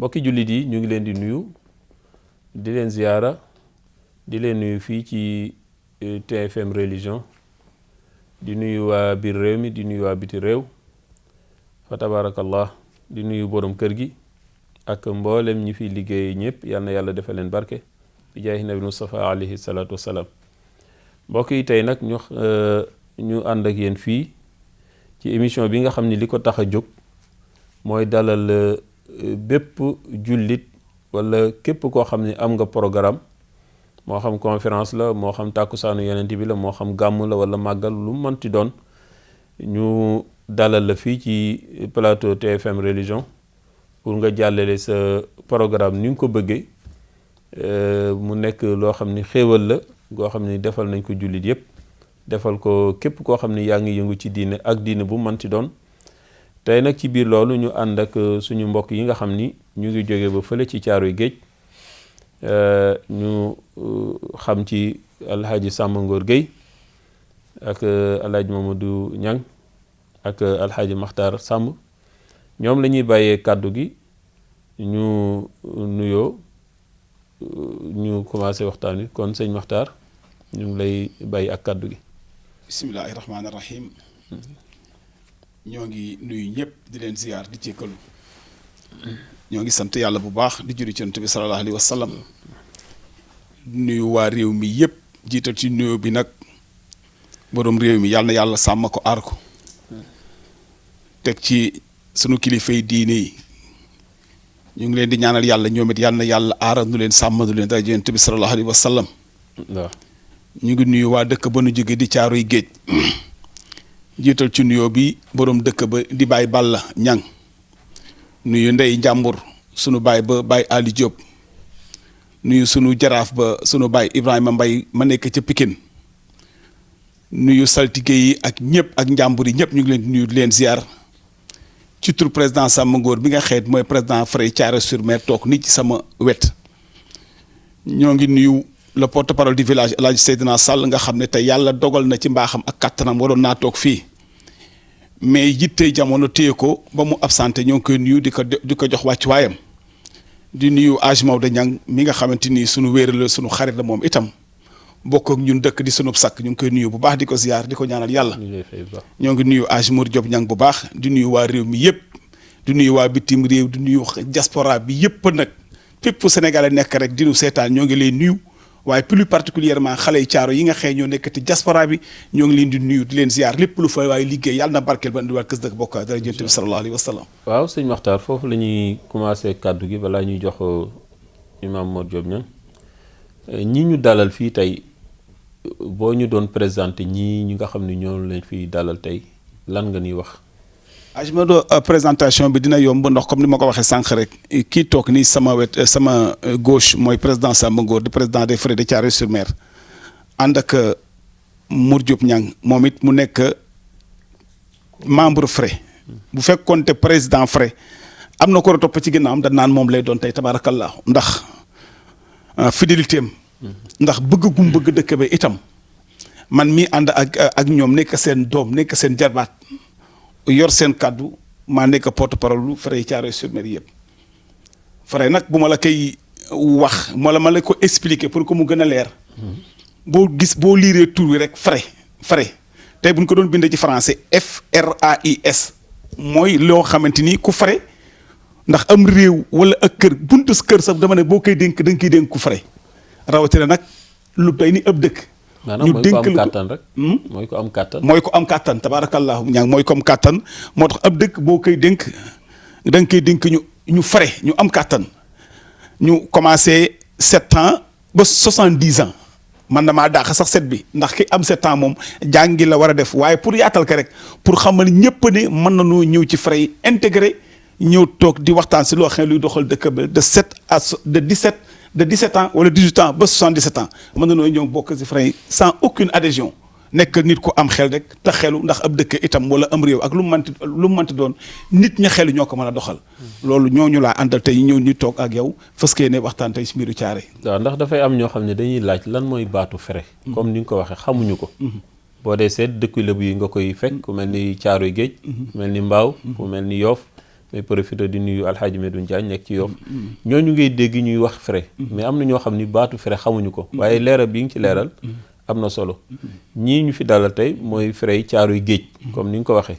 mbokki jullit yi ñu ngi leen di nuyu di leen ziyaara di leen nuyu fii ci TFM religion di nuyu waa biir réew mi di nuyu waa biti réew fa tabarakallah di nuyu borom kër gi ak mboolem ñi fi liggéey ñëpp yal na yàlla defal leen barke bi jaahi nabi Mustafa alayhi salaatu wassalaam mbokk yi tey nag ñu ànd ak yéen fii ci émission bi nga xam ni li ko tax a jóg mooy dalal bépp jullit wala képp koo xam ne am nga programme moo xam conférence la moo xam tàkkusaanu yonent bi la moo xam gàmm la wala màggal lu mënti doon ñu dalal la fii ci plateau TFM religion pour nga jàllale sa programme ni nga ko bëggee mu nekk loo xam ni xéewal la goo xam ni defal nañ ko jullit yépp defal ko képp koo xam ni yaa ngi yëngu ci diine ak diine bu mënti doon tey nag ci biir loolu ñu ànd ak suñu mbokk yi nga xam ni ñu ngi jóge ba fële ci Caaroy Géej ñu xam ci alxaaji Samba Ngor Gueye ak alxaaji Mamadou Niang ak alxaaji Makhtar Samb ñoom la ñuy bàyyee kàddu gi ñu nuyoo ñu commencé waxtaan wi kon sëñ Makhtar ñu ngi lay bàyyi ak kàddu gi. bismillahi rahmaani rahim. ñoo ngi nuyu ñëpp di leen ziyaar di jéggalu ñoo ngi sant yàlla bu baax di juri ci Yonent bi sallallahu alayhi wa sallam nuyu waa réew mi yëpp jiital ci nuyu bi nag boroom réew mi yàlla na yàlla sàmm ko aar ko teg ci sunu kilifay diine yi ñu ngi leen di ñaanal yàlla ñoom it yàlla na yàlla aaral nu leen sàmm nu leen dara Yonent bi sallallahu alayhi wa sallam ñu ngi nuyu waa dëkk ba nu jóge di Caaroy Géej jiital ci nuyoo bi boroom dëkk ba di Baye Balla Ñang nuyu ndey njàmbur sunu baay ba Baye Ali Diop nuyu sunu jaraaf ba sunu baay Ibrahima Mbay ma nekk ca Pikine nuyu saltige yi ak ñëpp ak njàmbur yi ñëpp ñu ngi leen di nuyu di leen ziar ci tur président Samba Ngor bi nga xeet mooy président Frey Thiaroye-sur-Mer toog nit ci sama wet ñoo ngi nuyu le porte-parole du village El Hadj Seydina Sall nga xam ne tey yàlla dogal na ci mbaaxam ak kattanam waroon naa toog fii mais yitte jamono téye ko ba mu absenté ñoo ngi koy nuyu di ko jox wàccuwaayam di nuyu Hadj Maodo Niang mi nga xamante ni sunu wéer la sunu xarit la moom itam bokk ak ñun dëkk di sunu sakk ñu ngi koy nuyu bu baax di ko ziar di ko ñaanal yàlla. ñoo ngi nuyu Hadj Mour Diop Niang bu baax di nuyu waa réew mi yëpp di nuyu waa bitim réew di nuyu diaspora bi yëpp nag fépp Sénégalais nekk rek di nu seetaan ñoo ngi lay nuyu. waaye plus particulièrement xale yi caaro yi nga xëy ñoo nekk ci diaspora bi ñoo ngi leen di nuyu di leen ziar lépp lu fa waaye liggéey yàlla na barkeel ba indiwaat kës dëkk bokk dara Yonent bi sallallahu alayhi wa sallam. waaw sëñ Makhtar foofu la ñuy commencé kàddu gi balaa ñuy jox imam Mor Diop Niang ñi ñu dalal fii tey boo ñu doon présenté ñi nga xam ne ñoo leen fii dalal tey lan nga ñuy wax. Ajmado présentation bi dina yomb ndax comme ni ma ko waxee sànq rek kii toog nii sama wet sama gauche mooy président Samba Ngor di président des Frères de Thiaroye-sur-Mer ànd ak Mour Diop Niang moom it mu nekk membre Frey bu fekkoon te président Frey am na ko topp ci ginnaawam da naan moom lay doon tey tabarakallah ndax fidélité am ndax bëgg gum bëgg dëkk ba itam man mii ànd ak ñoom nekk seen doom nekk seen jarbaat yor seen kàddu maa nekk porte-parole lu Frey Thiaroye-sur-Mer yëpp Frey nag bu ma la koy wax ma la ko expliquer pour que mu gën a leer boo liiree tur wi rek Frey tey bu ñu ko doon bindee ci français FRAIS mooy loo xamante ni ku Frey ndax am réew wala ak kër buntu kër sax dama ne boo koy dénk da nga koy dénk ku Frey rawatina nag lu tey ni ëpp dëkk. ñu dénk lu ko rek mooy ko am kàttan mooy ko am kàttan tabaarakallahu ñaa mooy ko am kàttan moo tax ab dëkk boo koy dénk da nga koy dénk ñu Frey ñu am kàttan ñu commencé 7 ans ba 70 ans man damaa dàq sax 7 bi ndax ki am 7 ans moom jàngi la war a def waaye pour yaatal ko rek pour xamal ñëpp ne mën nañoo ñëw ci Frey intégré ñëw toog di waxtaan si loo xam ne luy doxal dëkk ba de 17 ans wala 18 ans ba 77 ans mën na noo ñëw bokk ci Frey sans aucune adhésion nekk nit ku am xel rek te xelu ndax ab dëkk itam wala am réew ak lu mu mënti doon nit ña xelu ñoo ko mën a doxal. loolu ñooñu laa àndal tey ñëw ñu toog ak yow fas yéene waxtaan tey ci mbiru Thiaroye. waaw ndax dafay am ñoo xam ne dañuy laaj lan mooy baatu Frey. comme ni nga ko waxee xamuñu ko. boo dee seet dëkku Lebu yi nga koy fekk ku mel ni Caaroy Géej. ku mel ni Mbaaw ku mel ni Yoof may profité di nuyu Alxaaji Medoune Diagne nekk ci Yoff ñooñu ngay dégg ñuy wax frais mais am na ñoo xam ni baatu frais xamuñu ko waaye leeral bi nga ci leeral am na solo ñii ñu fi dalal tey mooy frais yi Caaroy Géej comme ni nga ko waxee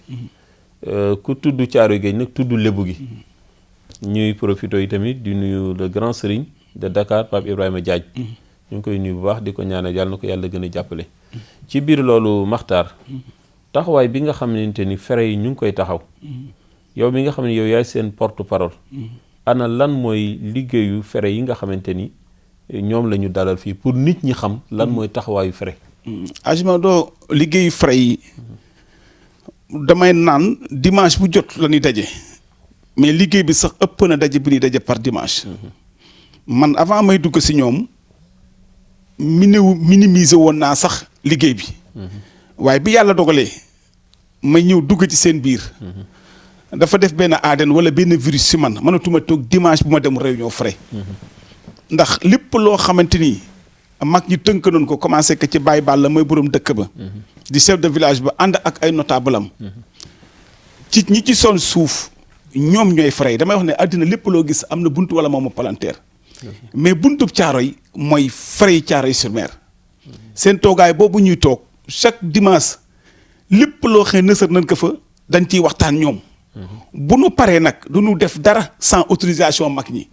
ku tudd Caaroy Géej nag tudd lébu gi ñuy profité yi tamit di nuyu le grand serigne de Dakar Pape Ibrahima Diagne ñu ngi koy nuyu bu baax di ko ñaanal yàlla na ko yàlla gën a jàppale ci biir loolu Makhtar taxawaay bi nga xamante ni frais yi ñu ngi koy taxaw yow mi nga xam ne yow yaay seen porte parole ana lan mooy liggéeyu frais yi nga xamante ni ñoom la ñu dalal fii pour nit ñi xam lan mooy taxawaayu frais. Ajmado liggéeyu frais yi damay naan dimanche bu jot la ñuy daje mais liggéey bi sax ëpp na daje bi ñuy daje par dimanche man avant may dugg si ñoom minimiser woon naa sax liggéey bi waaye bi yàlla dogalee may ñëw dugg ci seen biir dafa def benn ADN wala benn virus si man mënatuma toog dimanche bu ma dem réunion frais ndax lépp loo xamante ni mag ñi tënk nañ ko commencé que ci Baye Balla mooy borom dëkk ba di chef de village ba ànd ak ay notable am ci ñi ci son suuf ñoom ñooy frais damay wax ne àddina lépp loo gis am na buntu wala moom palanteer mais buntu Caaroy mooy frais Caaroy-sur-Mer seen toogaay boobu ñuy toog chaque dimanche lépp loo xam ne nësër nañ ko fa dañ ciy waxtaan ñoom bu nu paree nag du nu def dara sans autorisation mag ñi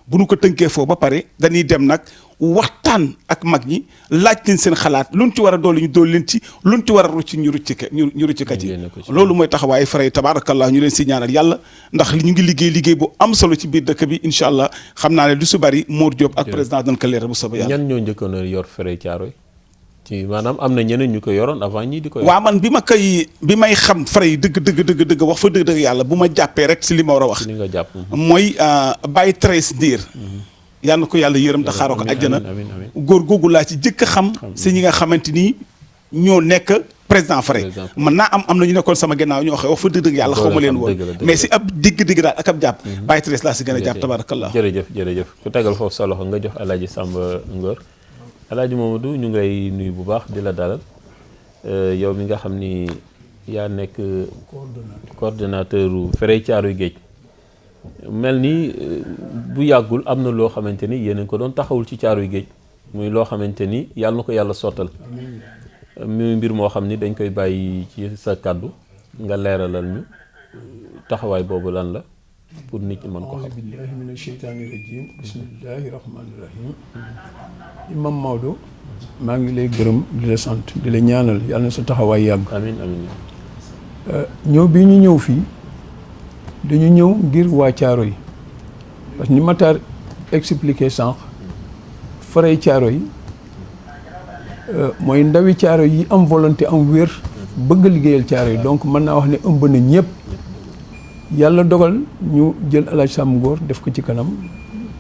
bu nu ko tënkee foofu ba pare dañuy dem nag waxtaan ak mag ñi laaj leen seen xalaat luñ ci war a dolli ñu dolli leen ci luñ ci war a rucc ñu rucc ka ci loolu mooy taxawaay frais tabaarakallah ñu leen si ñaanal yàlla ndax ñu ngi liggéey bu am solo ci biir dëkk bi incha allah xam naa ne lu su bari Mor Diop ak président dañ ko leeral bu soobee yàlla. ñan ñoo njëkkoon a yor frais Caaroy ci maanaam am na ñeneen ñu ko yoroon avant ñii di ko yor. waaw man bi may xam frais yi dëgg wax fa dëgg yàlla bu ma jàppee rek si li ma war a wax. li nga jàpp mooy Baye Thérèse Ndiir. yàlla na ko yàlla yërëm te xaaroo ko àjjana góor googu laa ci jëkk a xam si ñi nga xamante ni ñoo nekk président frais man naa am na ñu nekkoon sama gannaaw ñoo wax fa dëgg yàlla xaw ma leen woon mais si ab digg daal ak ab jàpp Baye Thérèse laa si gën a jàpp tabarakallah jërëjëf ku tegal foofu sa loxo nga jox Alaaji Samba Ngor Alaaji Mamadou ñu ngi lay nuyu bu baax di la dalal yow mi nga xam ni yaa nekk coordonnateur u frais Caaroy Géej mel ni bu yàggul am na loo xamante ni yéen a ko doon taxawul ci Caaroy Géej muy loo xamante ni yàlla na ko yàlla sottal muy mbir moo xam ni dañ koy bàyyi ci sa kàddu nga leeralal ñu taxawaay boobu lan la pour nit ñi mën ko xam. auzu billahi mina sheytaani rajim bismillahi rahmaani rahim Imam Maodo maa ngi lay gërëm di la sant di la ñaanal yàlla na sa taxawaay yàgg. amiin amiin. ñëw bi ñu ñëw fii dañu ñëw ngir waa Caaroy parce que ni Matar expliqué sànq frais Caaroy mooy ndawi Caaroy yi am volonté am wér bëgg liggéeyal Caaroy donc mën naa wax ne ëmb na ñëpp yàlla dogal ñu jël Alaaji Sam Ngor def ko ci kanam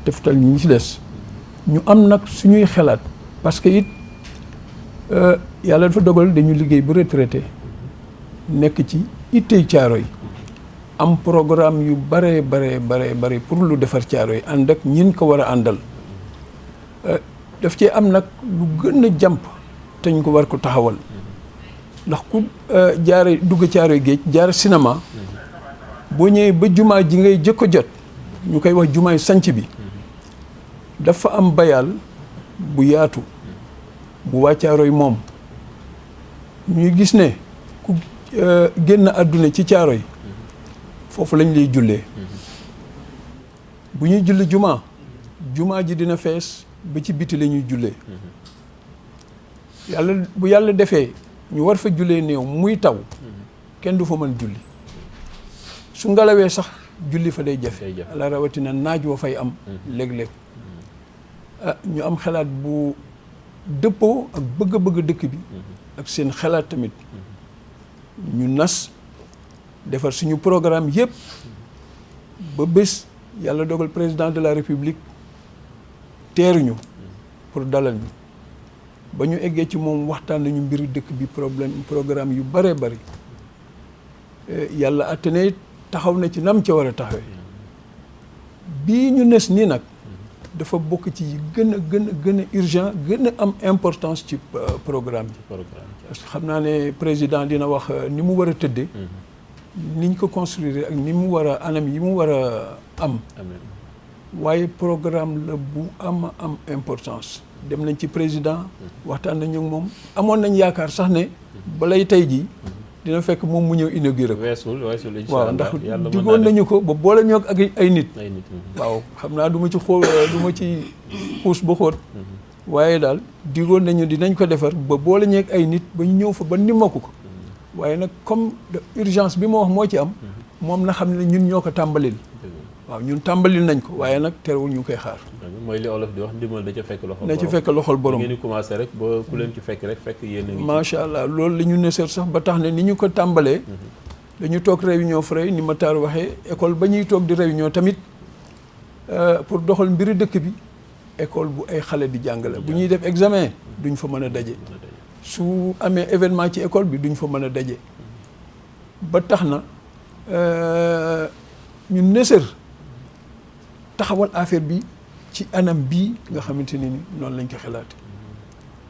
deftal ñi ci des ñu am nag suñuy xalaat parce que it yàlla dafa dogal dañu liggéey ba retraité nekk ci ittey Caaroy am programme yu bare pour lu defar Caaroy ànd ak ñin ko war a àndal daf cee am nag lu gën a jàmp te ñu ko war ko taxawal ndax ku jaare dugg Caaroy Géej jaar cinéma boo ñëwee ba jumaa ji ngay jëkk a jot ñu koy wax jumaay sanc bi dafa am bayal bu yaatu bu waa Caaroy moom ñuy gis ne ku génn àdduna ci Caaroy foofu lañ lay jullee bu ñuy julli jumaa ji dina fees ba ci biti la ñuy jullee bu yàlla defee ñu war fa jullee néew muy taw kenn du fa mën julli su ngalawee sax julli fa day jafe ala rawatina naaj wa fay am léeg-léeg ñu am xalaat bu dëppoo ak bëgg-bëgg dëkk bi ak seen xalaat tamit ñu nas defar suñu programme yëpp ba bés yàlla dogal président de la république teeruñu pour dalal ñu ba ñu eggee ci moom waxtaan nañu mbiri dëkk bi programme yu bare bari yàlla attene taxaw na ci nam ca war a taxawee bii ñu nes nii nag dafa bokk ci gën a urgent gën a am importance ci programme bi parce que xam naa ne président dina wax ni mu war a tëddee niñ ko construire ak ni mu war a anam yi mu war a am amiin waaye programme la bu am importance dem nañ ci président waxtaan nañ ak moom amoon nañ yaakaar sax ne balay tey jii dina fekk moom mu ñëw inauguré ko weesul incha waaw allah ndax yàlla mën digoon naa def. nañu ko ba boole ñoo ak ay nit ay nit waaw xam naa du ma ci xuus ba xóot waaye daal digoon nañu dinañ ko defar ba boole ñeeg ay nit ba ñu ñëw fa ba nimmaku ko waaye nag comme urgence bi ma wax moo ci am moom na xam ne ñun ñoo ko tàmbalil waaw ñun tàmbalil nañ ko waaye nag terewul ñu koy xaar mooy li olof di wax ndimbal da ca fekk loxol na ci fekk loxol borom ngeen di commencé rek ba ku leen ci fekk rek fekk yéen a ngi ci. macha allah loolu la ñu nësër sax ba tax ne ni ñu ko tàmbalee dañu toog réunion frais ni ma taar waxee école ba ñuy toog di réunion tamit pour doxal mbiri dëkk bi école bu ay xale di jàngale bu ñuy def examen duñ fa mën a daje su amee événement ci école bi duñ fa mën a daje ba tax na ñu nësër taxawal affaire bi ci anam bii nga xamante ne ni noonu lañ ko xalaate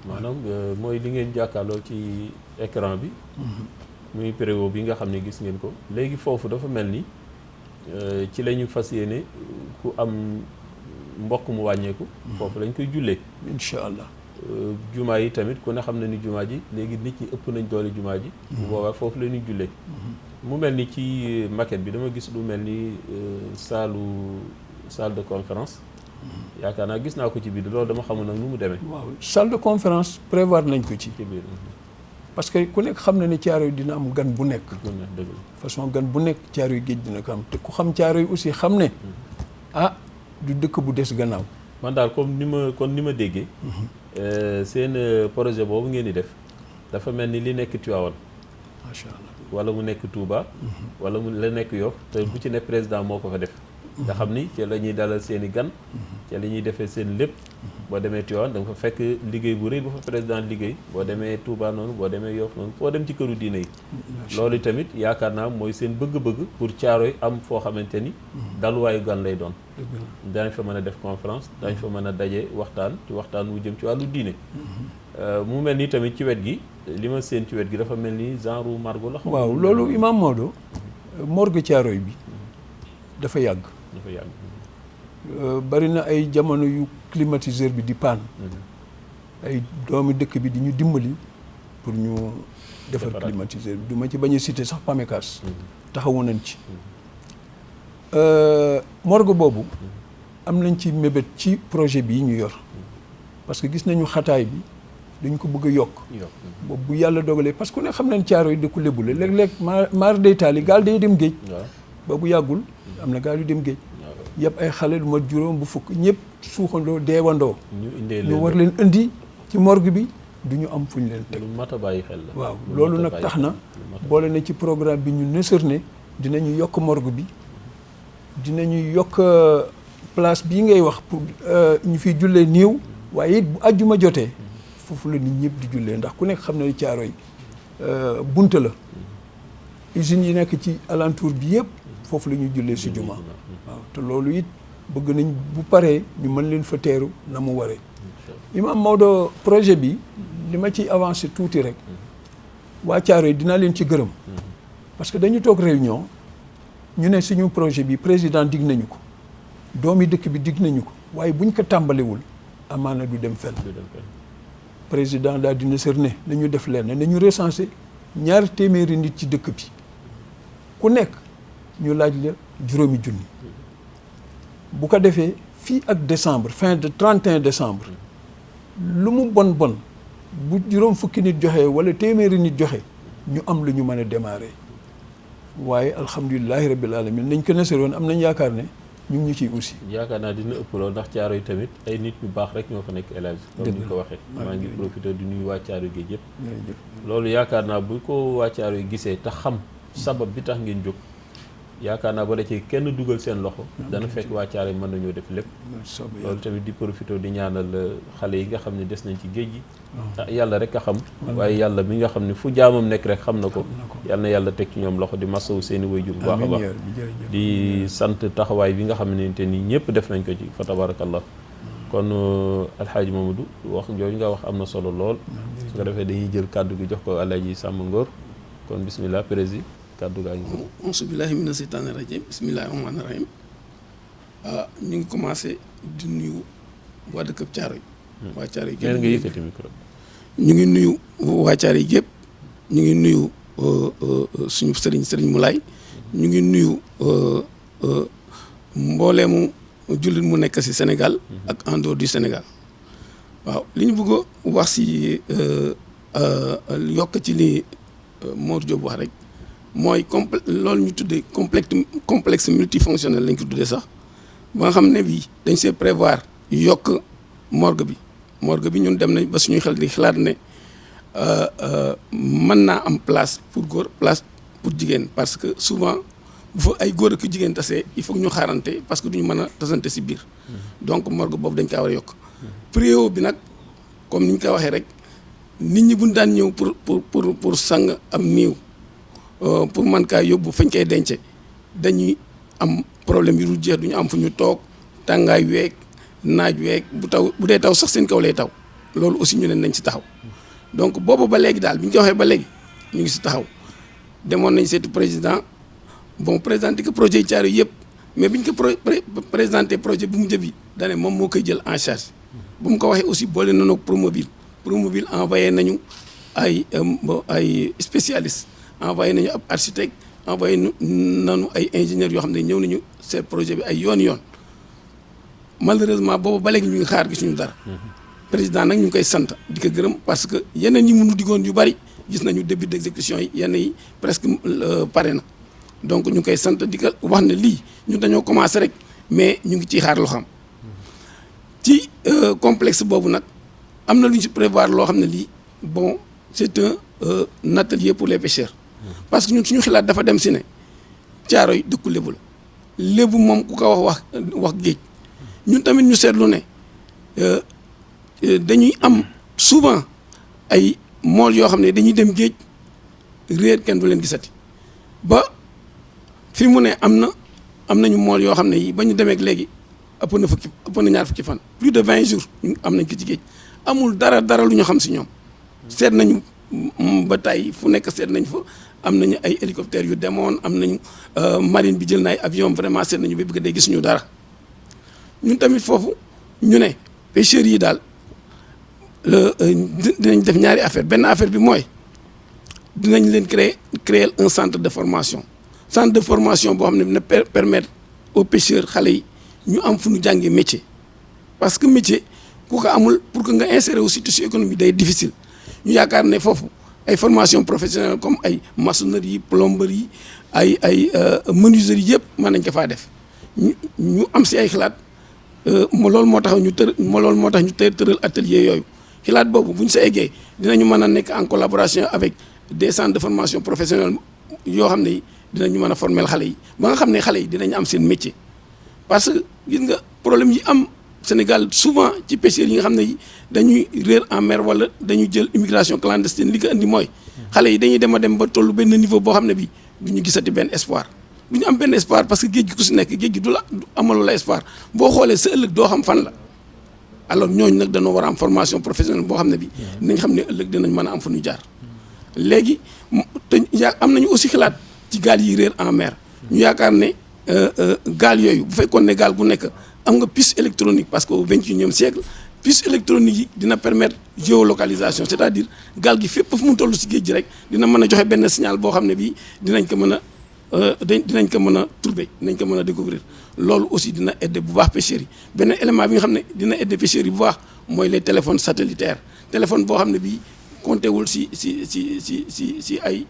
maanaam mooy li ngeen jàkkaarloo ci écran bi muy préwo bi nga xam ne gis ngeen ko léegi foofu dafa mel ni ci la ñu fas yéene ku am mbokk mu wàññeeku foofu lañ koy jullee incha allah jumaa yi tamit ku ne xam na ni jumaa ji léegi nit ñi ëpp nañ doole jumaa ji bu boobaa foofu la ñuy jullee mu mel ni ci maquette bi dama gis lu mel ni salle de conférence yaakaar naa gis naa ko ci biir loolu dama xamul nag nu mu demee waaw salle de conférence prévoir nañ ko ci ci biir parce que ku nekk xam na ne Caaroy dina am gan bu nekk dëgg façon gan bu nekk Caaroy géej dina ko am te ku xam Caaroy aussi xam ne du dëkk bu des gannaaw man daal comme ni ma déggee seen projet boobu ngeen di def dafa mel ni li nekk Tivaouane macha allah wala mu nekk Touba wala mu la nekk Yoff te bu ci ne président moo ko fa def nga xam ni ci la ñuy dalal seen i gan ci la ñuy defee seen lépp boo demee Tivaouane da nga fa fekk liggéey bu rëy bu fa président liggéey boo demee Touba noonu boo demee Yoff noonu foo dem ci këru diine yi loolu tamit yaakaar naa mooy seen bëgg-bëgg pour Caaroy am foo xamante ni daluwaayu gan lay doon daañ fa mën a def conférence daañ fa mën a daje waxtaan ci waxtaan wu jëm ci wàllu diine mu mel ni tamit ci wet gi li ma seen ci wet gi dafa mel ni genre margo la waaw loolu Imam Maodo morgue Caaroy bi dafa yàgg bari na ay jamono yu climatiseur bi di panne ay doomi dëkk bi di ñu dimbali pour ñu defar climatiseur bi du ma ci bañ a citer sax PAMECAS taxawu nañ ci morgue boobu am nañ ci mébét ci projet bii ñu yor parce que gis nañu xataay bi dañ ko bëgg a yokk boobu bu yàlla dogalee parce que ku ne xam nañ Caaroy dëkku lébu la léeg-léeg maar day taali gaal day dem géej ba bu yàggul am na gaal yu dem géej yëpp ay xale lu ma juróom bu fukk ñëpp suuxandoo deewandoo ñu war leen indi ci morgue bi du ñu am fu ñu leen teg lu mat a bàyyi xel la waaw loolu nag tax na boole na ci programme bi ñu nësër ne dinañu yokk morgue bi dinañu yokk place bii ngay wax pour ñu fiy jullee néew waaye it bu àjjuma jotee foofu la nit ñëpp di jullee ndax ku nekk xam na Caaroy bunta la usines yi nekk ci alentour bi yëpp foofu la ñuy jullee si juma waaw te loolu it bëgg nañ bu paree ñu mën leen fa teeru na mu waree Imam Maodo projet bi li ma ciy avancé tuuti rek waa Caaroy dinaa leen ci gërëm parce que dañu toog réunion ñu ne suñu projet bi président dig nañu ko doomi dëkk bi dig nañu ko waaye buñ ko tàmbalewul amaana du dem fenn président daal dina sër ne nañu def leen nañu recensé 200 téeméeri nit ci dëkk bi ku nekk ñu laaj la 5 junni bu ko defee fii ak décembre fin de 31 décembre lu mu bon bu 50 nit joxe wala téeméeri nit joxe ñu am lu ñu mën a démarrer waaye alhamdulilahi rabbil alamin nañ ko nësër woon am nañ yaakaar ne ñu ngi ñu ciy aussi yaakaar naa dina ëpp loolu ndax Caaroy tamit ay nit ñu baax rek ñoo fa nekk élève comme ni ñu ko waxee maa ngi profité di nuyu waa Caaroy géej yëpp loolu yaakaar naa bu ko waa Caaroy gisee te xam sabab bi tax ngeen jóg yaakaar naa bala ci kenn dugal seen loxo dana fekk waa Caaroy mën nañoo def lépp loolu tamit di profité di ñaanal xale yi nga xam ne des nañ ci géej gi yàlla rek a xam waaye yàlla mi nga xam ne fu jaamam nekk rek xam na ko yàlla na yàlla teg ci ñoom loxo di masawu seeni waajur bu baax a baax di sant taxawaay bi nga xam ne te ni ñëpp def nañ ko ci fa tabarakallah kon alxaaji Mamadou wax jooju nga wax am na solo lool su ko defee dañuy jël kàddu gi jox ko Alaaji Samba Ngor kon bismillah président kàddu gaa ngi. auzu billaahi mina seytaani rajiim bismillaahi rahmaani rahiim. ñu ngi commencé di nuyu waa dëkk Thiaroye. waa Thiaroye gépp nga yëkkati micro. ñu ngi nuyu waa Thiaroye gépp ñu ngi nuyu suñu sëriñ Moulay ñu ngi nuyu mbooleemu jullit mu nekk ci Sénégal ak en dehors du Sénégal waaw li ñu bëgg a wax ci yokk ci li Mor Diop wax rek mooy loolu ñu tuddee complexe multifonctionnel lañ ko tuddee sax ba nga xam ne bii dañ see prévoir yokk morgue bi ñun dem nañ ba suñuy xel di xalaat ne mën naa am place pour góor place pour jigéen parce que souvent bu fa ay góor ak jigéen tasee il faut que ñu xaarante parce que duñu mën a tasante ci biir donc morgue boobu dañ kaa war a yokk préau bi nag comme ni ñu ko waxee rek nit ñi buñ daan ñëw pour sang am niiw pour man kaa yóbbu fañ koy dence dañuy am problème yu dul jeex duñu am fu ñu toog tàngaay weeg naaj weeg bu dee taw sax seen kaw lay taw loolu aussi ñu ne nañ ci taxaw donc boobu ba léegi daal bi ñu ko waxee ba léegi ñu ngi ci taxaw demoon nañ seeti président présenté ko projet yi Thiaroye yëpp mais bi ñu ko présenté projet bu mu jëbi dane moom moo koy jël en charge bu mu ko waxee aussi boole nañu Promobile envoyé nañu ay spécialistes envoyé nañu ab architecte envoyé nañu ay ingénieurs yoo xam ne ñëw nañu seet projet bi ay yoon malheureusement boobu ba léegi ñu ngi xaar gisuñu dara président nag ñu ngi koy sant di ko gërëm parce que yeneen yi mënu diggoon yu bari gis nañu début d'exécution yi yenn yi presque pare na donc ñu ngi koy sant di ko wax ne lii ñu dañoo commencé rek mais ñu ngi ciy xaar loo xam ci complexe boobu nag am na lu ñu ci prévoir loo xam ne lii c'est un atelier pour les pêcheurs parce que ñun suñu xalaat dafa dem si ne Thiaroye dëkku lébu la lébu moom ku ko wax géej ñun tamit ñu seetlu ne dañuy am souvent ay mool yoo xam ne dañuy dem géej réer kenn du leen gisati ba fi mu ne am nañu mool yoo xam ne yi ba ñu demee léegi ëpp na ñaar fukki fan plus de 20 jours ñu am nañ ko ci géej amul dara lu ñu xam si ñoom seet nañu ba tey fu nekk seet nañ fa am nañu ay hélicoptères yu demoon am nañu marine bi jël na ay avion vraiment seet nañu ba bëgg day gisuñu dara ñun tamit foofu ñu ne pêcheurs yi daal dinañ def ñaari affaire benn affaire bi mooy dinañ leen créer un centre de formation boo xam ne dina permettre aux pêcheurs xale yi ñu am fu ñu jàngee métier parce que métier ku ko amul pour que nga insérer aussi tissu économique day difficile ñu yaakaar ne foofu ay formation professionnelle comme ay maçonnerie plomberie ay menuiserie yëpp mën nañ ko faa def ñu am si ay xalaat loolu moo tax ñu tëral atelier yooyu xalaat boobu bu ñu sa eggee dinañu mën a nekk en collaboration avec des centres de formation professionnelle yoo xam ne dinañu mën a former xale yi ba nga xam ne xale yi dinañ am seen métier parce que gis nga problème yi am Sénégal souvent ci pêcheurs yi nga xam ne dañuy réer en mer wala dañuy jël immigration clandestine li ko indi mooy xale yi dañuy dem a dem ba tollu benn niveau boo xam ne bi du ñu gisati benn espoir du ñu am benn espoir parce que géej gi ku si nekk géej gi du amalu la espoir boo xoolee sa ëllëg doo xam fan la alors ñooñu nag dañoo war a am formation professionnelle boo xam ne bi dinañ xam ne ëllëg dinañ mën a am fu ñu jaar léegi te am nañu aussi xalaat ci gaal yi réer en mer ñu yaakaar ne gaal yooyu bu fekkoon ne gaal gu nekk am nga puce électronique parce que au 21e siècle puce électronique yi dina permettre géolocalisation c'est-à-dire gaal gi fépp fu mu toll si géej gi rek dina mën a joxe benn signal boo xam ne bii dinañ ko mën a trouver dinañ ko mën a découvrir loolu aussi dina aider bu baax pêcheurs yi beneen élément bi nga xam ne dina aider pêcheurs yi bu baax mooy les téléphones satellitaires téléphone boo xam ne bii compté wul si ay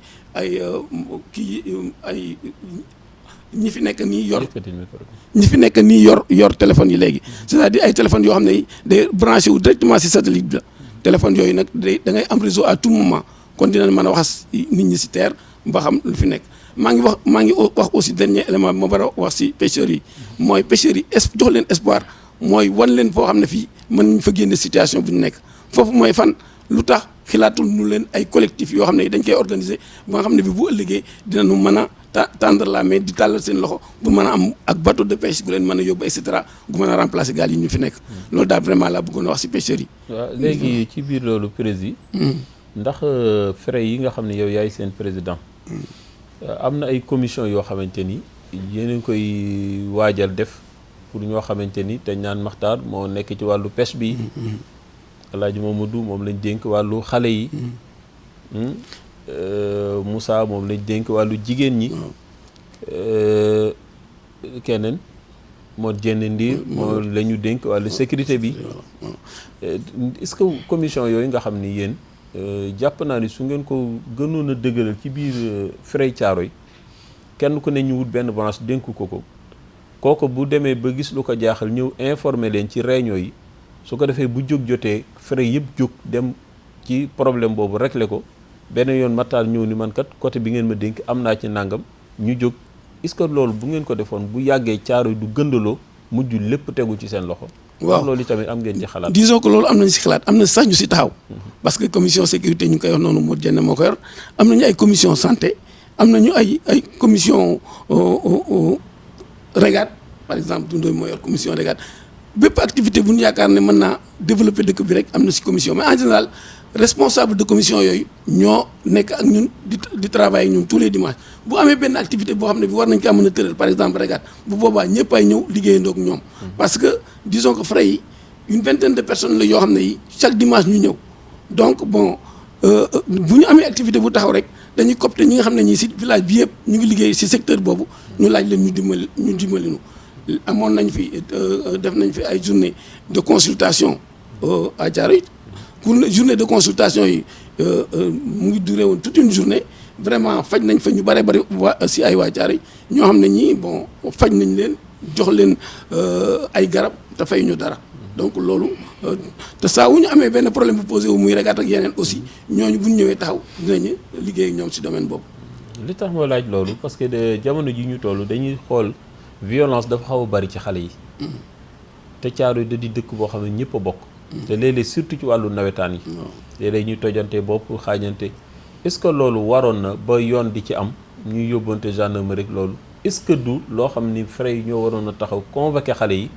ñi fi nekk nii yor téléphone yi léegi c'est-à-dire ay téléphones yoo xam ne day branché wu directement si satellite bi la téléphone yooyu nag da ngay am réseau à tout moment kon dinañ mën a wax nit ñi si terre ba xam lu fi nekk maa ngi wax aussi dernier élément bi ma war a wax si pêcheurs yi mooy pêcheurs yi jox leen espoir mooy wan leen foo xam ne fii mën nañ fa génne situation bu ñu nekk foofu mooy fan lu tax xilaatul ñu leen ay collectif yoo xam ne dañ koy organiser ba nga xam ne bi bu ëllëgee dinañu mën a tendre la main di tàllal seen loxo bu mën a am ak bateau de pêche gu leen mën a yóbbu et cetera gu mën a remplacer gaal yi ñu fi nekk loolu daal vraiment laa bëggoon a wax si pêcheurs yi. waaw léegi ci biir loolu président ndax frais yi nga xam ne yow yaay seen président am na ay commission yoo xamante ni yéen a ngi koy waajal def pour ñoo xamante ni te ñaan Maxtaar moo nekk ci wàllu pêche bi Alaaji Mamadou moom lañ dénk wàllu xale yi Moussa moom lañ dénk wàllu jigéen ñi keneen moo jenn ndiir moo la ñu dénk wàllu sécurité bi est-ce que commission yooyu nga xam ni yéen jàpp naa ni su ngeen ko gënoon a dëgëral ci biir Fray Thiaroye kenn ku ne ñu wut benn branche dénk ko kooku bu demee ba gis lu ko jaaxal ñëw informer leen ci réunion yi su ko defee bu jóg jotee frais yëpp jóg dem ci problème boobu régler ko benn yoon Matar ñëw ni man kat côté bi ngeen ma dénk am naa ci nangam ñu jóg est-ce que loolu bu ngeen ko defoon bu yàggee Thiaroye du gëndaloo mujj lépp tegu ci seen loxo. waaw loolu tamit am ngeen ci xalaat. disons que loolu am nañu si xalaat am na sax ñu si taxaw. parce que commission sécurité ñu ngi koy wax noonu Modou Dieng moo ko yor am nañu ay commission santé am nañu ay commission régate par exemple Doundoy moo yor commission régate bépp activité bu ñu yaakaar ne mën naa développer dëkk bi rek am na si commission mais en général responsable de commission yooyu ñoo nekk ak ñun di travailler ñun tous les dimanches bu amee benn activité boo xam ne bi war nañ kaa mën a tëral par exemple régate bu boobaa ñëpp ay ñëw liggéeyandoo ak ñoom. parce que disons que frais yi une vingtaine de personnes la yoo xam ne yi chaque dimanche ñu ñëw donc bon bu ñu amee activité bu taxaw rek dañuy copter ñi nga xam ne ñii si village bi yëpp ñu ngi liggéey si secteur boobu ñu laaj leen ñu dimbali ñu amoon nañ fi def nañ fi ay journée de consultation à Thiaroye pour journée de consultation yi mu ngi duré woon toute une journée vraiment faj nañ fa ñu bare bari si ay waa Thiaroye ñoo xam ne ñii bon faj nañ leen jox leen ay garab te fay ñu dara donc loolu te saa wu ñu amee benn problème bu posé wu muy régate ak yeneen aussi ñooñu bu ñu ñëwee taxaw dinañu liggéey ak ñoom si domaine boobu. li tax ma laaj loolu parce que jamono ji ñu toll dañuy xool violence dafa xaw a bari ci xale yi te Thiaroye da di dëkk boo xam ne ñëpp a bokk. te léeg-léeg surtout ci wàllu nawetaan yi. léeg-léeg ñuy tojante bopp xaajante est-ce que loolu waroon na ba yoon di ci am ñuy yóbbante gendarmerie rek loolu est-ce que du loo xam ni frais yi ñoo waroon a taxaw convoqué xale yi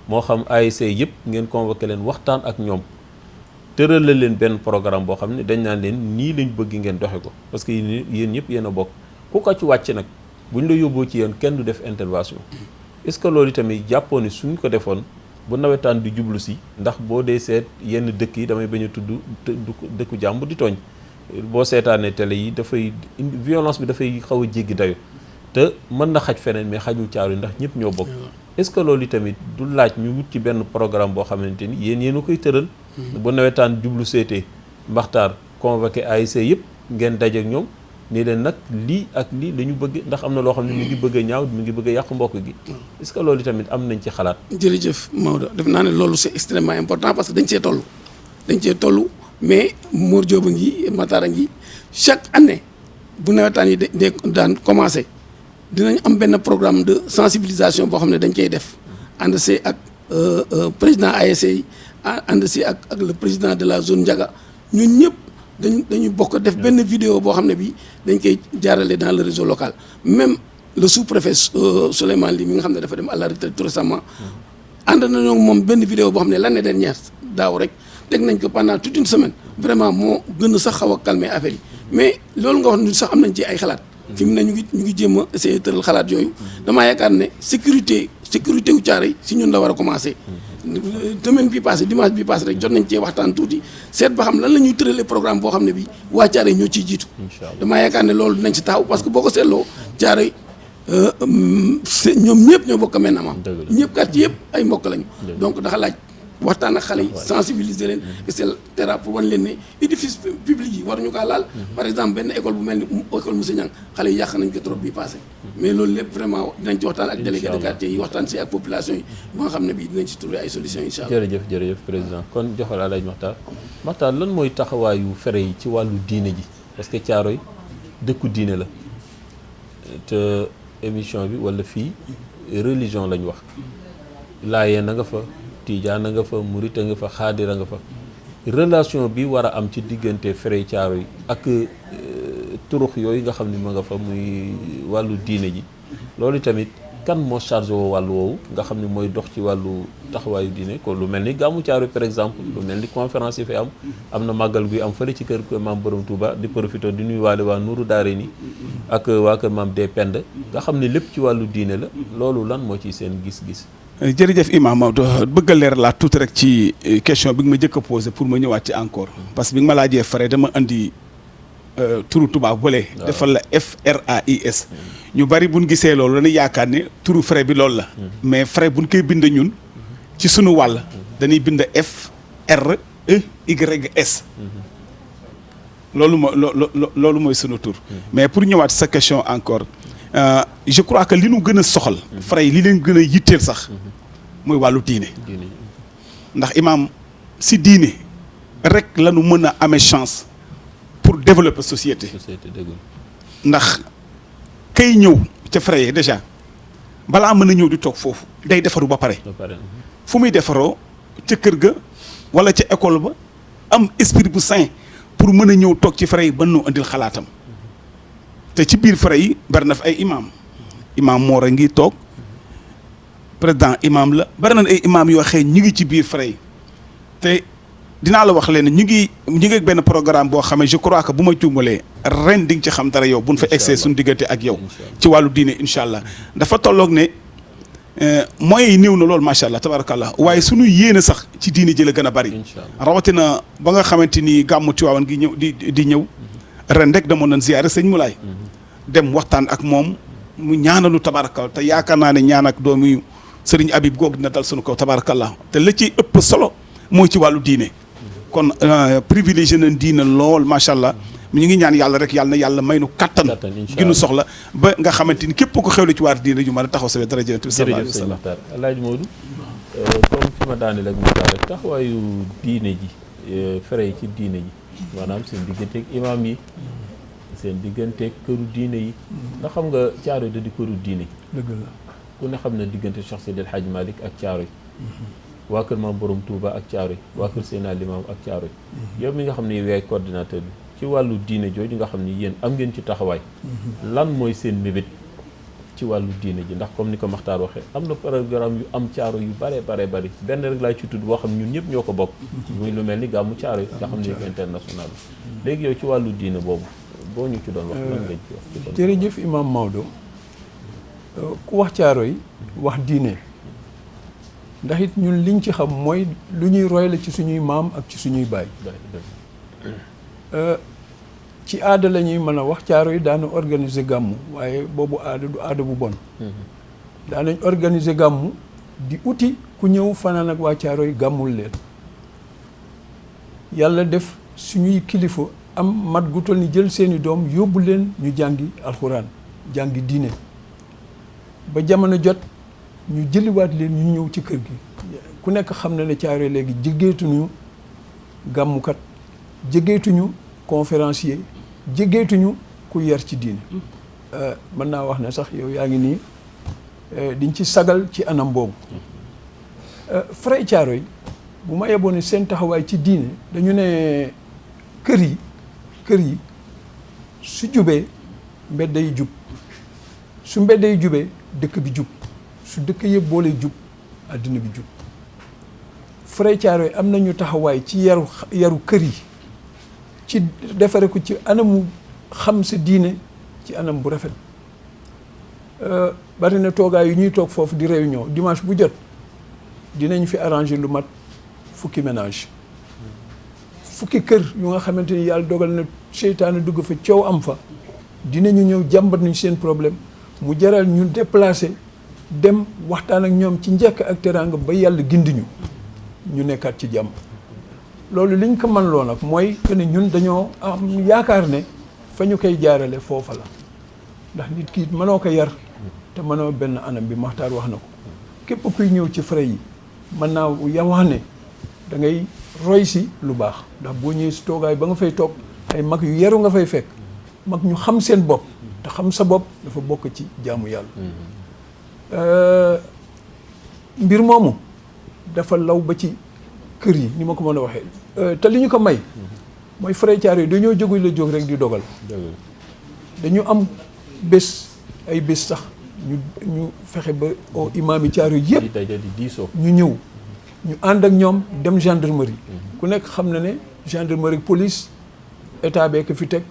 moo xam ASC yëpp ngeen convoqué leen waxtaan ak ñoom tëralal leen benn programme boo xam ne dañ naan leen nii lañ bëgg ngeen doxe ko parce que yéen ñëpp yéen a bokk ku ko ci wàcc nag bu ñu la yóbboo ci yéen kenn du def intervention est-ce que loolu tamit jàppoo ni suñ ko defoon bu nawetaan di jublu si ndax boo dee seet yenn dëkk yi damay bañ a tudd dëkku jàmbur di tooñ boo seetaanee télé yi dafay violence bi dafay xaw a jéggi dayo te mën na xaj feneen mais xajul Thiaroye ndax ñëpp ñoo bokk est-ce que loolu tamit du laaj ñu wut ci benn programme boo xamante ni yéen a koy tëral bu nawetaan jublu seetee Maxtaar convoqué ASC yëpp ngeen dajeek ñoom nii leen nag lii ak lii la ñu bëgg ndax am na loo xam ne mi ngi bëgg a ñaaw mi ngi bëgg a yàq mbokk gi est-ce que loolu tamit am nañ ci xalaat. jërëjëf Maodo def naa ne loolu c'est extrêmement important parce que dañ cee toll mais Mor Diop a ngi Matar a ngi chaque année bu nawetaan yi daan commencé dinañ am benn programme de sensibilisation boo xam ne dañ koy def ànd see ak président ASC yi ànd si ak le président de la zone Ndiaga ñun ñëpp. dañu bokk def benn vidéo boo xam ne bi dañ koy jaarale dans le réseau local même le sous-préfet Souleymane Ly mi nga xam ne dafa dem à la retraite tout récemment ànd nañoo moom benn vidéo boo xam ne l'année dernière daaw rek teg nañ ko pendant toute une semaine vraiment moo gën a sax xaw a calmer affaire yi mais loolu nga wax ni sax am nañ ci ay xalaat fi mu ne ñu ngi jéem a essayer tëral xalaat yooyu damaa yaakaar ne sécurité wu Thiaroye si ñun la war a commencer semaine bi passé dimanche bi passé rek jot nañ cee waxtaan tuuti seet ba xam lan la ñuy tëralee programme boo xam ne bi waa Thiaroye ñoo ciy jiitu damaa yaakaar ne loolu dinañ ci taxaw parce que boo ko seetloo Thiaroye ñoom ñëpp ñoo bokk mel na maam ñëpp quartier yëpp ay mbokk lañu donc dafa laaj waxtaan ak xale yi sensibiliser leen et cetera pour wan leen ne édifice public yi waruñu kaa laal par exemple benn école bu mel ni école Moussa Niang xale yi yàq nañ ko trop bi passé mais loolu lépp vraiment dinañ ci waxtaan ak délégué de quartier yi waxtaan si ak population yi ba nga xam ne bii dinañ ci trouver ay solutions incha allah. jërëjëf président kon joxal Alaaji Maxtaar lan mooy taxawaayu fere yi ci wàllu diine ji parce que Thiaroye dëkku diine la te émission bi wala fii religion lañ wax laayeen na nga fa Tijaan a nga fa Murit a nga fa Xaadir a nga fa relation bi war a am ci diggante fere Thiaroye ak turux yooyu nga xam ni ma nga fa muy wàllu diine ji loolu tamit kan moo chargé woo wàllu woowu nga xam ne mooy dox ci wàllu taxawaayu diine kon lu mel ni gàmmu Caaroy par exemple lu mel ni conférence yi fi am na màggal guy am fële ci kër maam Borom Touba di profité di nuyu waale waa Nuuru Daare ni ak waa kër maam Dee Pend nga xam ne lépp ci wàllu diine la loolu lan moo ci seen gis-gis. jërëjëf Imam Maodo bëgg a leer laa tuuti rek ci question bi nga ma njëkk a posé pour ma ñëwaat ci encore parce que bi nga ma laajee frais dama andi turu tubaab bële. defal la FRAIS. ñu bari buñ gisee loolu dañuy yaakaar ne turu frais bi loolu la. mais frais buñ koy bind ñun ci sunu wàll dañuy bind FREYS. loolu mooy sunu tur. mais pour ñëwaat sa question encore je crois que li nu gën a soxal. frais yi li leen gën a yitteel sax mooy wàllu diine. ndax imam si diine rek la nu mën a amee chance. pour développer société ndax kay ñëw ca frais yi déjà balaa mën a ñëw di toog foofu day defaru ba pare fu muy defaroo ca kër ga wala ca école ba am esprit bu sain pour mën a ñëw toog ci frais yi ba nu indil xalaatam te ci biir frais yi bari na fi ay imam Moor a ngi toog président imam la bari na ay imam yoo xëy ñu ngi ci biir frais yi te dinaa la wax leen ñu ngi benn programme boo xamee je crois que bu ma juumalee ren di nga ci xam dara yow buñ fa egsee suñu diggante ak yow ci wàllu diine incha allah dafa tolloog ne moyens yi néew na loolu macha allah tabarakallah waaye suñu yéene sax ci diine ji la gën a bari rawatina ba nga xamante ni gàmmu Tiwaawan gi ñëw di ñëw ren rek demoon nañ ziyaare sëñ Moulay dem waxtaan ak moom mu ñaanalu tabarakallah te yaakaar naa ne ñaan ak doomu sëriñ Habib googu dina dal suñu kaw tabarakallah te la ciy ëpp solo mooy ci wàllu diine kon privilégié nañ diine lool macha allah ñu ngi ñaan yàlla rek yàlla na yàlla may nu kattan gi nu soxla ba nga xamante ni képp ko xewle ci waar diine ju mën a taxaw sa dara jërëjëf sallallahu alayhi wa sallam. Alaaji Modou comme fi ma daaneel ak Muxtaar rek taxawaayu diine ji fere yi ci diine ji maanaam seen digganteeg imaam yi seen digganteeg këru diine yi ndax xam nga Caaroy da di këru diine dëgg la ku ne xam na diggante Cheikh Seydi El Hadji Malick ak Caaroy waa kër maam Borom Touba ak Caaroy waa kër Seydina Limaamu ak Caaroy yow mi nga xam ne yow yaay coordinateur bi ci wàllu diine jooju nga xam ne yéen am ngeen ci taxawaay lan mooy seen mébét ci wàllu diine ji ndax comme ni ko Maxtaar waxee am na programme yu am Caaroy yu bare bari benn rek laay ci tudd boo xam ne ñun ñëpp ñoo ko bokk muy lu mel ni gàmmu Caaroy nga xam ne international léegi yow ci wàllu diine boobu boo ñu ci doon wax lan lañ ci wax jërëjëf Imam Maodo ku wax Caaroy wax diine ndax it ñun liñ ci xam mooy lu ñuy roy la ci suñuy maam ak ci suñuy baay ci aada la ñuy mën a wax Caaroy daana organiser gàmmu waaye boobu aada du aada bu bon daanañ organiser gàmmu di uti ku ñëw fanaan ak waa Caaroy gàmmul leen yàlla def suñuy kilifa am mat gu toll ni jël seeni doom yóbbu leen ñu jàngi alxuraan jàngi diine ba jamono jot ñu jëliwaat leen ñu ñëw ci kër gi ku nekk xam na ne Caaroy léegi jéggeetuñu gàmmukat jéggeetuñu conférencier jéggeetuñu ku yar ci diine mën naa wax ne sax yow yaa ngi nii diñ ci sagal ci anam boobu Fray Caaroy bu ma yeboon ne seen taxawaay ci diine dañu ne kër yi su jubee mbedd yi jub su mbedd yi jubee dëkk bi jub su dëkk yëpp boolee jub àddina bi jub Fray Caaroy am nañu taxawaay ci yaru kër yi ci defare ko ci anamu xam sa diine ci anam bu rafet bari na toogaay yu ñuy toog foofu di réunion dimanche bu jot dinañ fi arranger lu mat fukki ménage fukki kër yu nga xamante ni yàlla dogal na seytaane dugg fa coow am fa dinañu ñëw jàmbat nañ seen problème mu jaral ñu déplacer dem waxtaan ak ñoom ci njëkk ak teraanga ba yàlla gindiñu ñu nekkaat ci jàmm loolu liñ ko mën loo nag mooy que ne ñun dañoo am yaakaar ne fa ñu koy jaarale foofa la ndax nit ki mënoo ko yar te mënoo benn anam bi Maxtaar wax na ko képp kuy ñëw ci frais yi mën naa wax ne da ngay roy si lu baax ndax boo ñëwee si toogaay ba nga fay toog ay mag yu yaru nga fay fekk mag ñu xam seen bopp te xam sa bopp dafa bokk ci jaamu yàlla mbir moomu dafa law ba ci kër yi ni ma ko mën a waxee te li ñu ko may mooy Fray Caaroy dañoo jógul la jóg rek di dogal dañu am bés ay bés sax ñu fexe ba au imaam yi Caaroy yëpp di daje di diisoo. ñu ñëw ñu ànd ak ñoom dem gendarmerie. ku nekk xam na ne gendarmerie police état bee ko fi teg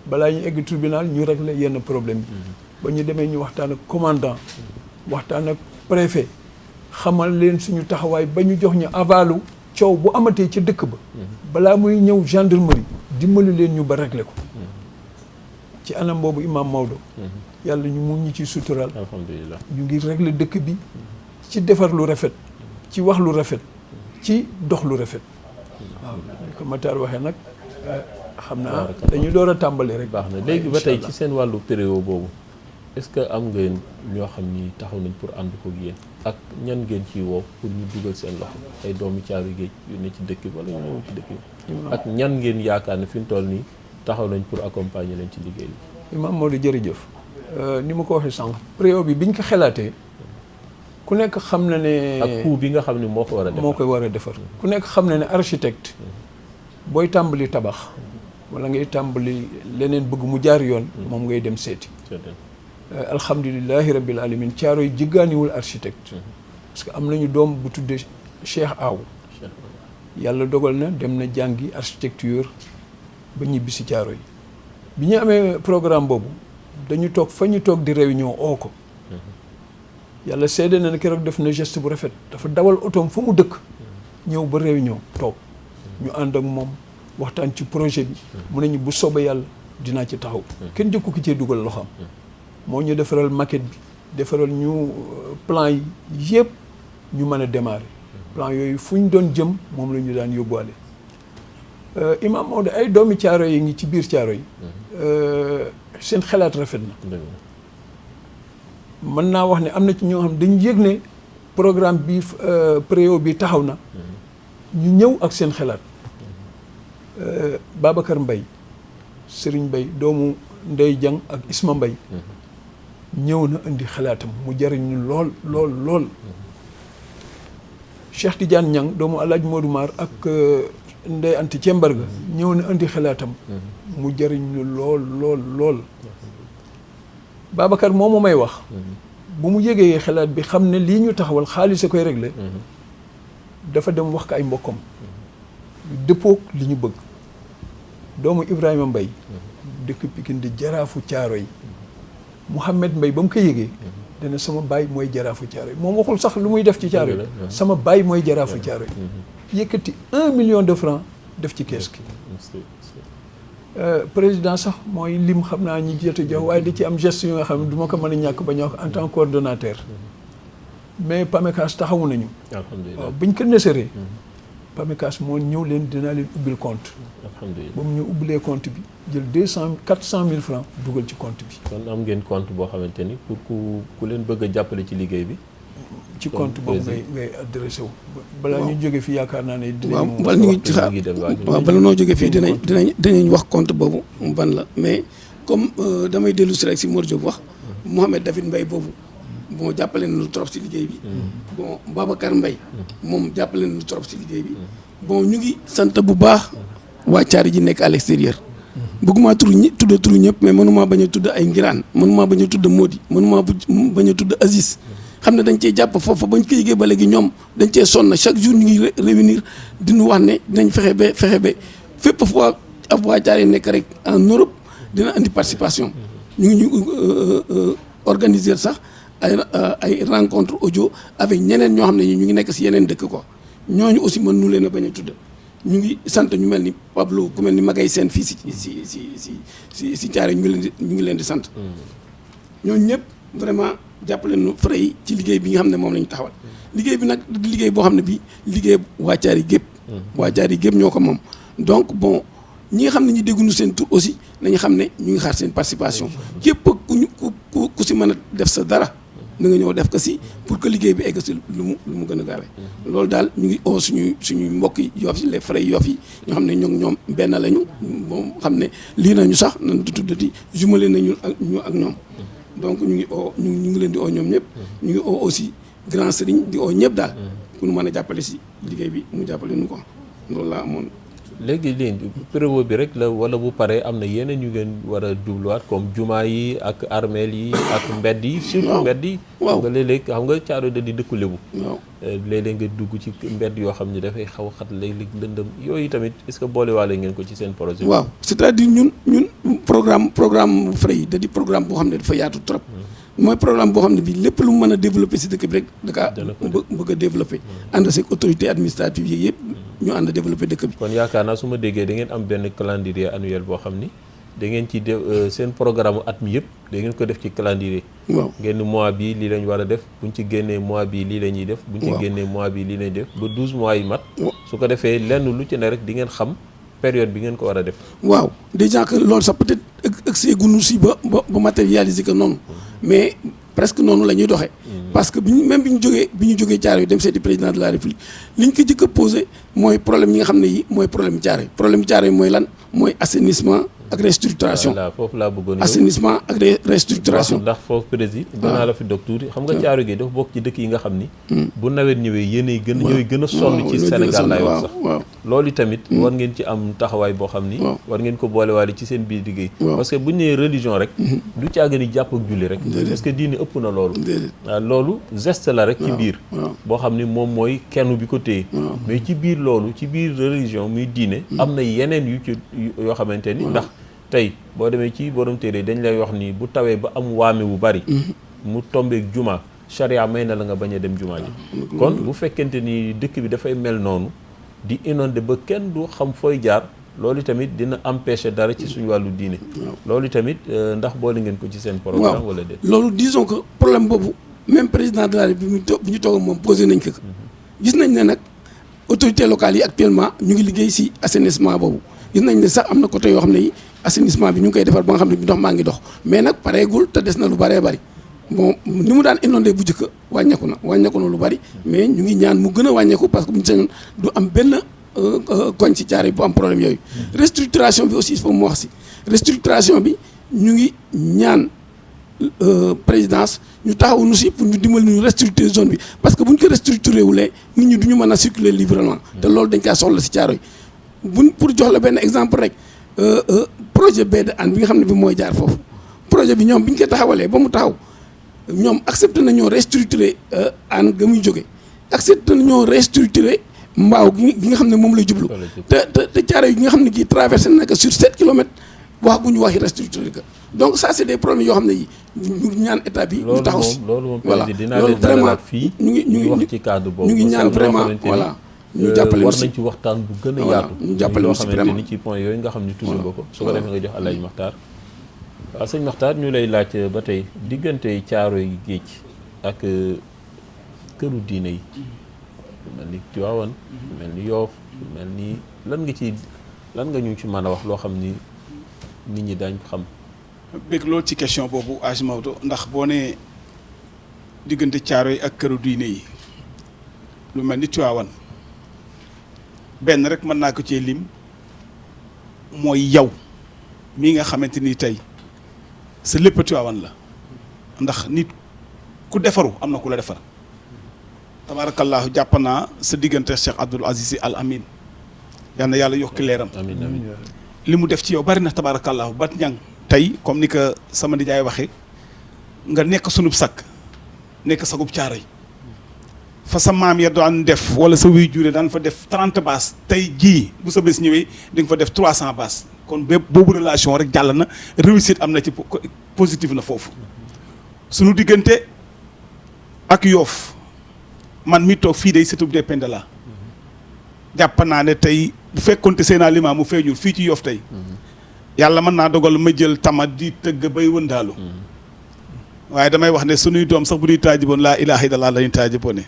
balaa ñu egg tribunal ñu régler yenn problème bi. ba ñu demee ñu waxtaan ak commandant waxtaan ak préfet xamal leen suñu taxawaay ba ñu jox ñu avalu coow bu amatee ca dëkk ba. balaa muy ñëw gendarmerie dimbali leen ñu ba régler ko. ci anam boobu imam Maodo. yàlla ñu mu ñu ci sutural. alhamdulilah ñu ngi régler dëkk bi ci defar lu rafet ci wax lu rafet ci dox lu rafet. waaw ko Matar waxee nag xam naa dañu door a tàmbali rek. baax na léegi ba tey ci seen wàllu période boobu est-ce que am ngeen ñoo xam ni taxaw nañ pour ànd ko yéen ak ñan ngeen ciy woo pour ñu dugal seen loxo ay doomi Caaroy Géej yu ne ci dëkk bi wala ñu newul ci dëkk bi ak ñan ngeen yaakaar ne fi mu toll nii taxaw nañ pour accompagner leen ci liggéey bi. Imam Maodo jërëjëf ni ma ko waxee sànq période bi biñ ko xalaatee ku nekk xam na ne. ak coût bi nga xam ne moo ko war a defar moo koy war a defar. ku nekk xam na ne architecte booy tàmbali tabax wala ngay tàmbali leneen bëgg mu jaar yoon. moom ngay dem seeti. alhamdulilahi rabbil alamin Caaroy jiggaaniwul architecte. parce que am nañu doom bu tuddee Cheikh Aw. yàlla dogal na dem na jàngi architecture ba ñibbi si Caaroy bi ñu amee programme boobu dañu toog fa ñu toog di réunion oo ko. yàlla seede na ne keroog def na geste bu rafet dafa dawal otoom fa mu dëkk ñëw ba réunion toog ñu ànd ak moom waxtaan ci projet bi mu ne ñu bu soobee yàlla dinaa ci taxaw kenn jëkku ki cee dugal loxoom moo ñu defaral maquette bi defaral ñu plan yi yëpp ñu mën a démarrer plan yooyu fu ñu doon jëm moom la ñu daan yóbbuwaale Imam Maodo ay doomi Caaroy yi ngi ci biir Caaroy seen xalaat rafet na mën naa wax ne am na ci ñoo xam dañu yëg ne programme bi préo bi taxaw na ñu ñëw ak seen xalaat Babacar Mbaye Serigne Mbaye doomu Ndey Jang ak Isma Mbaye ñëw na indi xalaatam mu jariñ ñu lool lool lool Cheikh Tidiane Niang doomu Alaaji Modou Mar ak Ndey Anti Cembarga ñëw na indi xalaatam mu jariñ ñu lool lool lool Babacar moomu may wax bu mu yëgee xalaat bi xam ne lii ñu taxawal xaalis a koy réglé dafa dem wax ko ay mbokkam dëppoog li ñu bëgg doomu Ibrahima Mbaye dëkk Pikine di jaraafu Caaroy Mouhamed Mbaye ba mu ko yëgee dana sama baay mooy jaraafu Caaroy moom waxul sax lu muy def ci Caaroy sama baay mooy jaraafu Caaroy yëkkati 1 million de francs def ci kees gi président sax mooy lim xam naa ñi jot a jox waaye da ci am geste yu nga xam ne du ma ko mën a ñàkk ba ñoo ko en tant que coordonnateur mais PAMECAS taxawu nañu waaw buñ ko nësëree PAMECAS moo ñëw leen dinaa leen ubbil compte ba mu ñu ubbilee compte bi jël 400 000 francs dugal ci compte bi kon am ngeen compte boo xamante ni pour ku leen bëgg a jàppale ci liggéey bi ci compte boobu ngay adressé wu balaa ñu jóge fii yaakaar naa ne waaw bala ñu ngi ci xaar waaw bala noo jóge fii dinañ wax compte boobu ban la mais comme damay dellu si rek si Mor Diop wax Mouhamed David Mbaye boobu bon jàppale nañu trop si liggéey bi bon Babacar Mbaye moom jàppale nañu trop si liggéey bi bon ñu ngi sant bu baax waa Caaroy ji nekk à l'extérieur bëgguma tudd turu ñëpp mais mënuma bañ a tudd ay ngiraan mënuma bañ a tudd Modi mënuma bañ a tudd Aziz xam ne dañ cee jàpp foofu bañ ko yëgee ba léegi ñoom dañ cee sonn chaque jour ñu ngi réunir diñu wax ne dinañ fexe ba fépp fu waa Caaroy nekk rek en Europe dina andi participation ñu ngi ñu organiser sax ay rencontre audio avec ñeneen ñoo xam ne ñu ngi nekk si yeneen dëkk ko ñooñu aussi mën nu leen a bañ a tudd ñu ngi sant ñu mel ni Pablo ku mel ni Magay Seen fii si Caaroy ñu ngi leen di sant ñooñu ñëpp vraiment jàppale nu frais yi ci liggéey bi nga xam ne moom la ñu taxawal liggéey bi nag di liggéey boo xam ne bi liggéey waa Caaroy gépp waa Caaroy gépp ñoo ko moom donc bon ñi nga xam ne ñu dégguñu seen tur aussi nañu xam ne ñu ngi xaar seen participation képp ku si mën a def sa dara na nga ñëw def ko si pour que liggéey bi egg si lu mu gën a gaawee loolu daal ñu ngi oo suñuy mbokk yi Yoff yi les frères Yoff yi ñoo xam ne ñoom benn lañu moom xam ne lii nañu sax nañ di tuddati jumelé nañu ak ñoom donc ñu ngi leen di oo ñoom ñëpp ñu ngi oo aussi grand sëriñ di oo ñëpp daal pour ñu mën a jàppale si liggéey bi mu jàppale ñu ko loolu laa amoon léegi léegi prévôt bi rek la wala bu paree am na yeneen yu ngeen war a jubluwaat comme jumaa yi ak armeel yi ak mbedd yi surtout mbedd yi waaw nga léeg-léeg xam nga Caaroy da di dëkku Lebu waaw léeg-léeg nga dugg ci mbedd yoo xam ne dafay xaw a xat léeg-léeg lëndëm yooyu tamit est-ce que boolewaale ngeen ko ci seen projet bi waaw c'est-à-dire ñun programme Frey da di programme boo xam ne dafa yaatu trop mooy programme boo xam ne bii lépp lu mu mën a développer si dëkk bi rek da kaa bëgg a développer ànd seeg autorité administrative yi yëpp ñu ànd développer dëkk bi kon yaakaar naa su ma déggee da ngeen am benn calendrier annuel boo xam ni da ngeen ci def seen programme at mi yëpp da ngeen ko def ci calendrier waaw ngeen mois bii lii lañ war a def buñ ci génnee mois bii lii la ñuy def buñ ci génnee mois bii lii lañuy def ba 12 mois yi mat su ko defee lenn lu ci ne rek di ngeen xam période bi ngeen ko war a def waaw déjà que loolu sax peut-être ëgsee gunu si ba matérialiser que noonu mais presque noonu la ñuy doxee parce que bi ñu jógee Caaroy dem seeti président de la République li ñu ko jëkk a posé mooy problème yi nga xam ne yi mooy problème Caaroy mooy lan mooy assainissement ak restructuration voilà foofu laa bëggoon assainissement ak restructuration ndax foofu président danaa la fi dog tuuti xam nga Caaroy gi dafa bokk ci dëkk yi nga xam ni bu nawet ñëwee yéenay gën ñooy gën a sonn ci Sénégal laay wax sax loolu tamit war ngeen ci am taxawaay boo xam ni war ngeen ko boolewaale ci seen biir liggéey parce que bu ñu nee religion rek du caaga ni jàpp ak julli rek parce que diine ëpp na loolu waaw loolu geste la rek ci biir boo xam ni moom mooy kenn bi ko téye mais ci biir loolu ci biir religion muy diine am na yeneen yu ci yoo xamante ni ndax tey boo demee ci borom téere dañ lay wax ni bu tawee ba am waame bu bari mu tombeek juma charia may na la nga bañ a dem juma ji kon bu fekkente ni dëkk bi dafay mel noonu di inondé ba kenn du xam fooy jaar loolu tamit dina empêcher dara ci suñu wàllu diine loolu tamit ndax boole ngeen ko ci seen programme wala déet loolu disons que problème boobu même président de la République bi ñu toog moom posé nañ ko gis nañ ne nag autorités locales yi actuellement ñu ngi liggéey si assainissement boobu gis nañ ne sax am na côté yoo xam ne yi assainissement bi ñu ngi koy defar ba nga xam ne bi ndox maa ngi dox mais nag pareegul te des na lu bëree bëri bon ni mu daan inondé bu njëkk wàññeeku na lu bëri mais ñu ngi ñaan mu gën a wàññeeku parce que bu ñu sañoon du am benn koñ ci Caaroy bu am problème yooyu restructuration bi aussi il faut mu wax si restructuration bi ñu ngi ñaan présidence ñu taxaw nu si pour ñu dimbali ñu restructurer zone bi parce que bu ñu ko restructurer wulee nit ñi du ñu mën a circuler librement te loolu dañ kaa soxla si Caaroy buñ pour jox la benn exemple rek projet baie de Hann bi nga xam ne bi mooy jaar foofu projet bi ñoom bi ñu ko taxawalee ba mu taxaw ñoom accepté nañoo restructurer Hann ga muy jóge accepté nañoo restructurer mbaaw gi nga xam ne moom lay jublu te Caaroy yi nga xam ne kii traversé na ko sur 7 kilomètres wax bu ñu waxi restructurer ko donc ça c'est des problèmes yoo xam ne yi ñu ñaan état bi ñu taxaw si voilà loolu vraiment ñu wax ci cadre boobu ñu ngi ñaan vraiment voilà ñu jàppale war nañ ci waxtaan bu gën a yaatu ñu jàppale loo si xamante vraiment ni ci point yooyu nga xam ni tudd nga ko su ko defee nga jox Alaaji Maxtaar waaw sëñ Maxtaar ñu lay laaj ba tey diggante Caaroy géej ak këru diine yi mel ni Tiwaawan mel ni Yoof mel ni lan nga ñu ci mën a wax loo xam ni nit ñi dañ xam bëgg loolu ci question boobu Aj Maodo ndax boo nee diggante Caaroy ak këru diine yi lu mel ni Tiwaawan benn rek mën naa ko cee lim mooy yow mii nga xamante ni tey sa lépp Tiwaawan la ndax nit ku defaru am na ku la defar tabaarakallaahu jàpp naa sa diggante Cheikh Abdoul Aziz Sy Al Amin yal na yàlla yokki leeram amiin amiin li mu def ci yow bari na tabaarakallaahu bat ñang tey comme ni ko sama nijaay waxee nga nekk sunub sakk nekk sagub Caaroy fa sa maam ya daan def wala sa wuy jure daan fa def 30 baas tey jii bu sa bés ñëwee di nga fa def 300 baas kon bépp boobu relation rek jàll na réussite am na ci positif na foofu sunu diggante ak Yoof man mi toog fii day sëtub des Pendela jàpp naa ne tey bu fekkoonte Seydina Limaamu mu feeñul fii ci Yoof tey yàlla mën naa dogal ma jël tama di tëgg bay wëndaalu waaye damay wax ne sunuy doom sax bu ñuy taajiboon laa ilaaha illallaah la ñuy taajiboone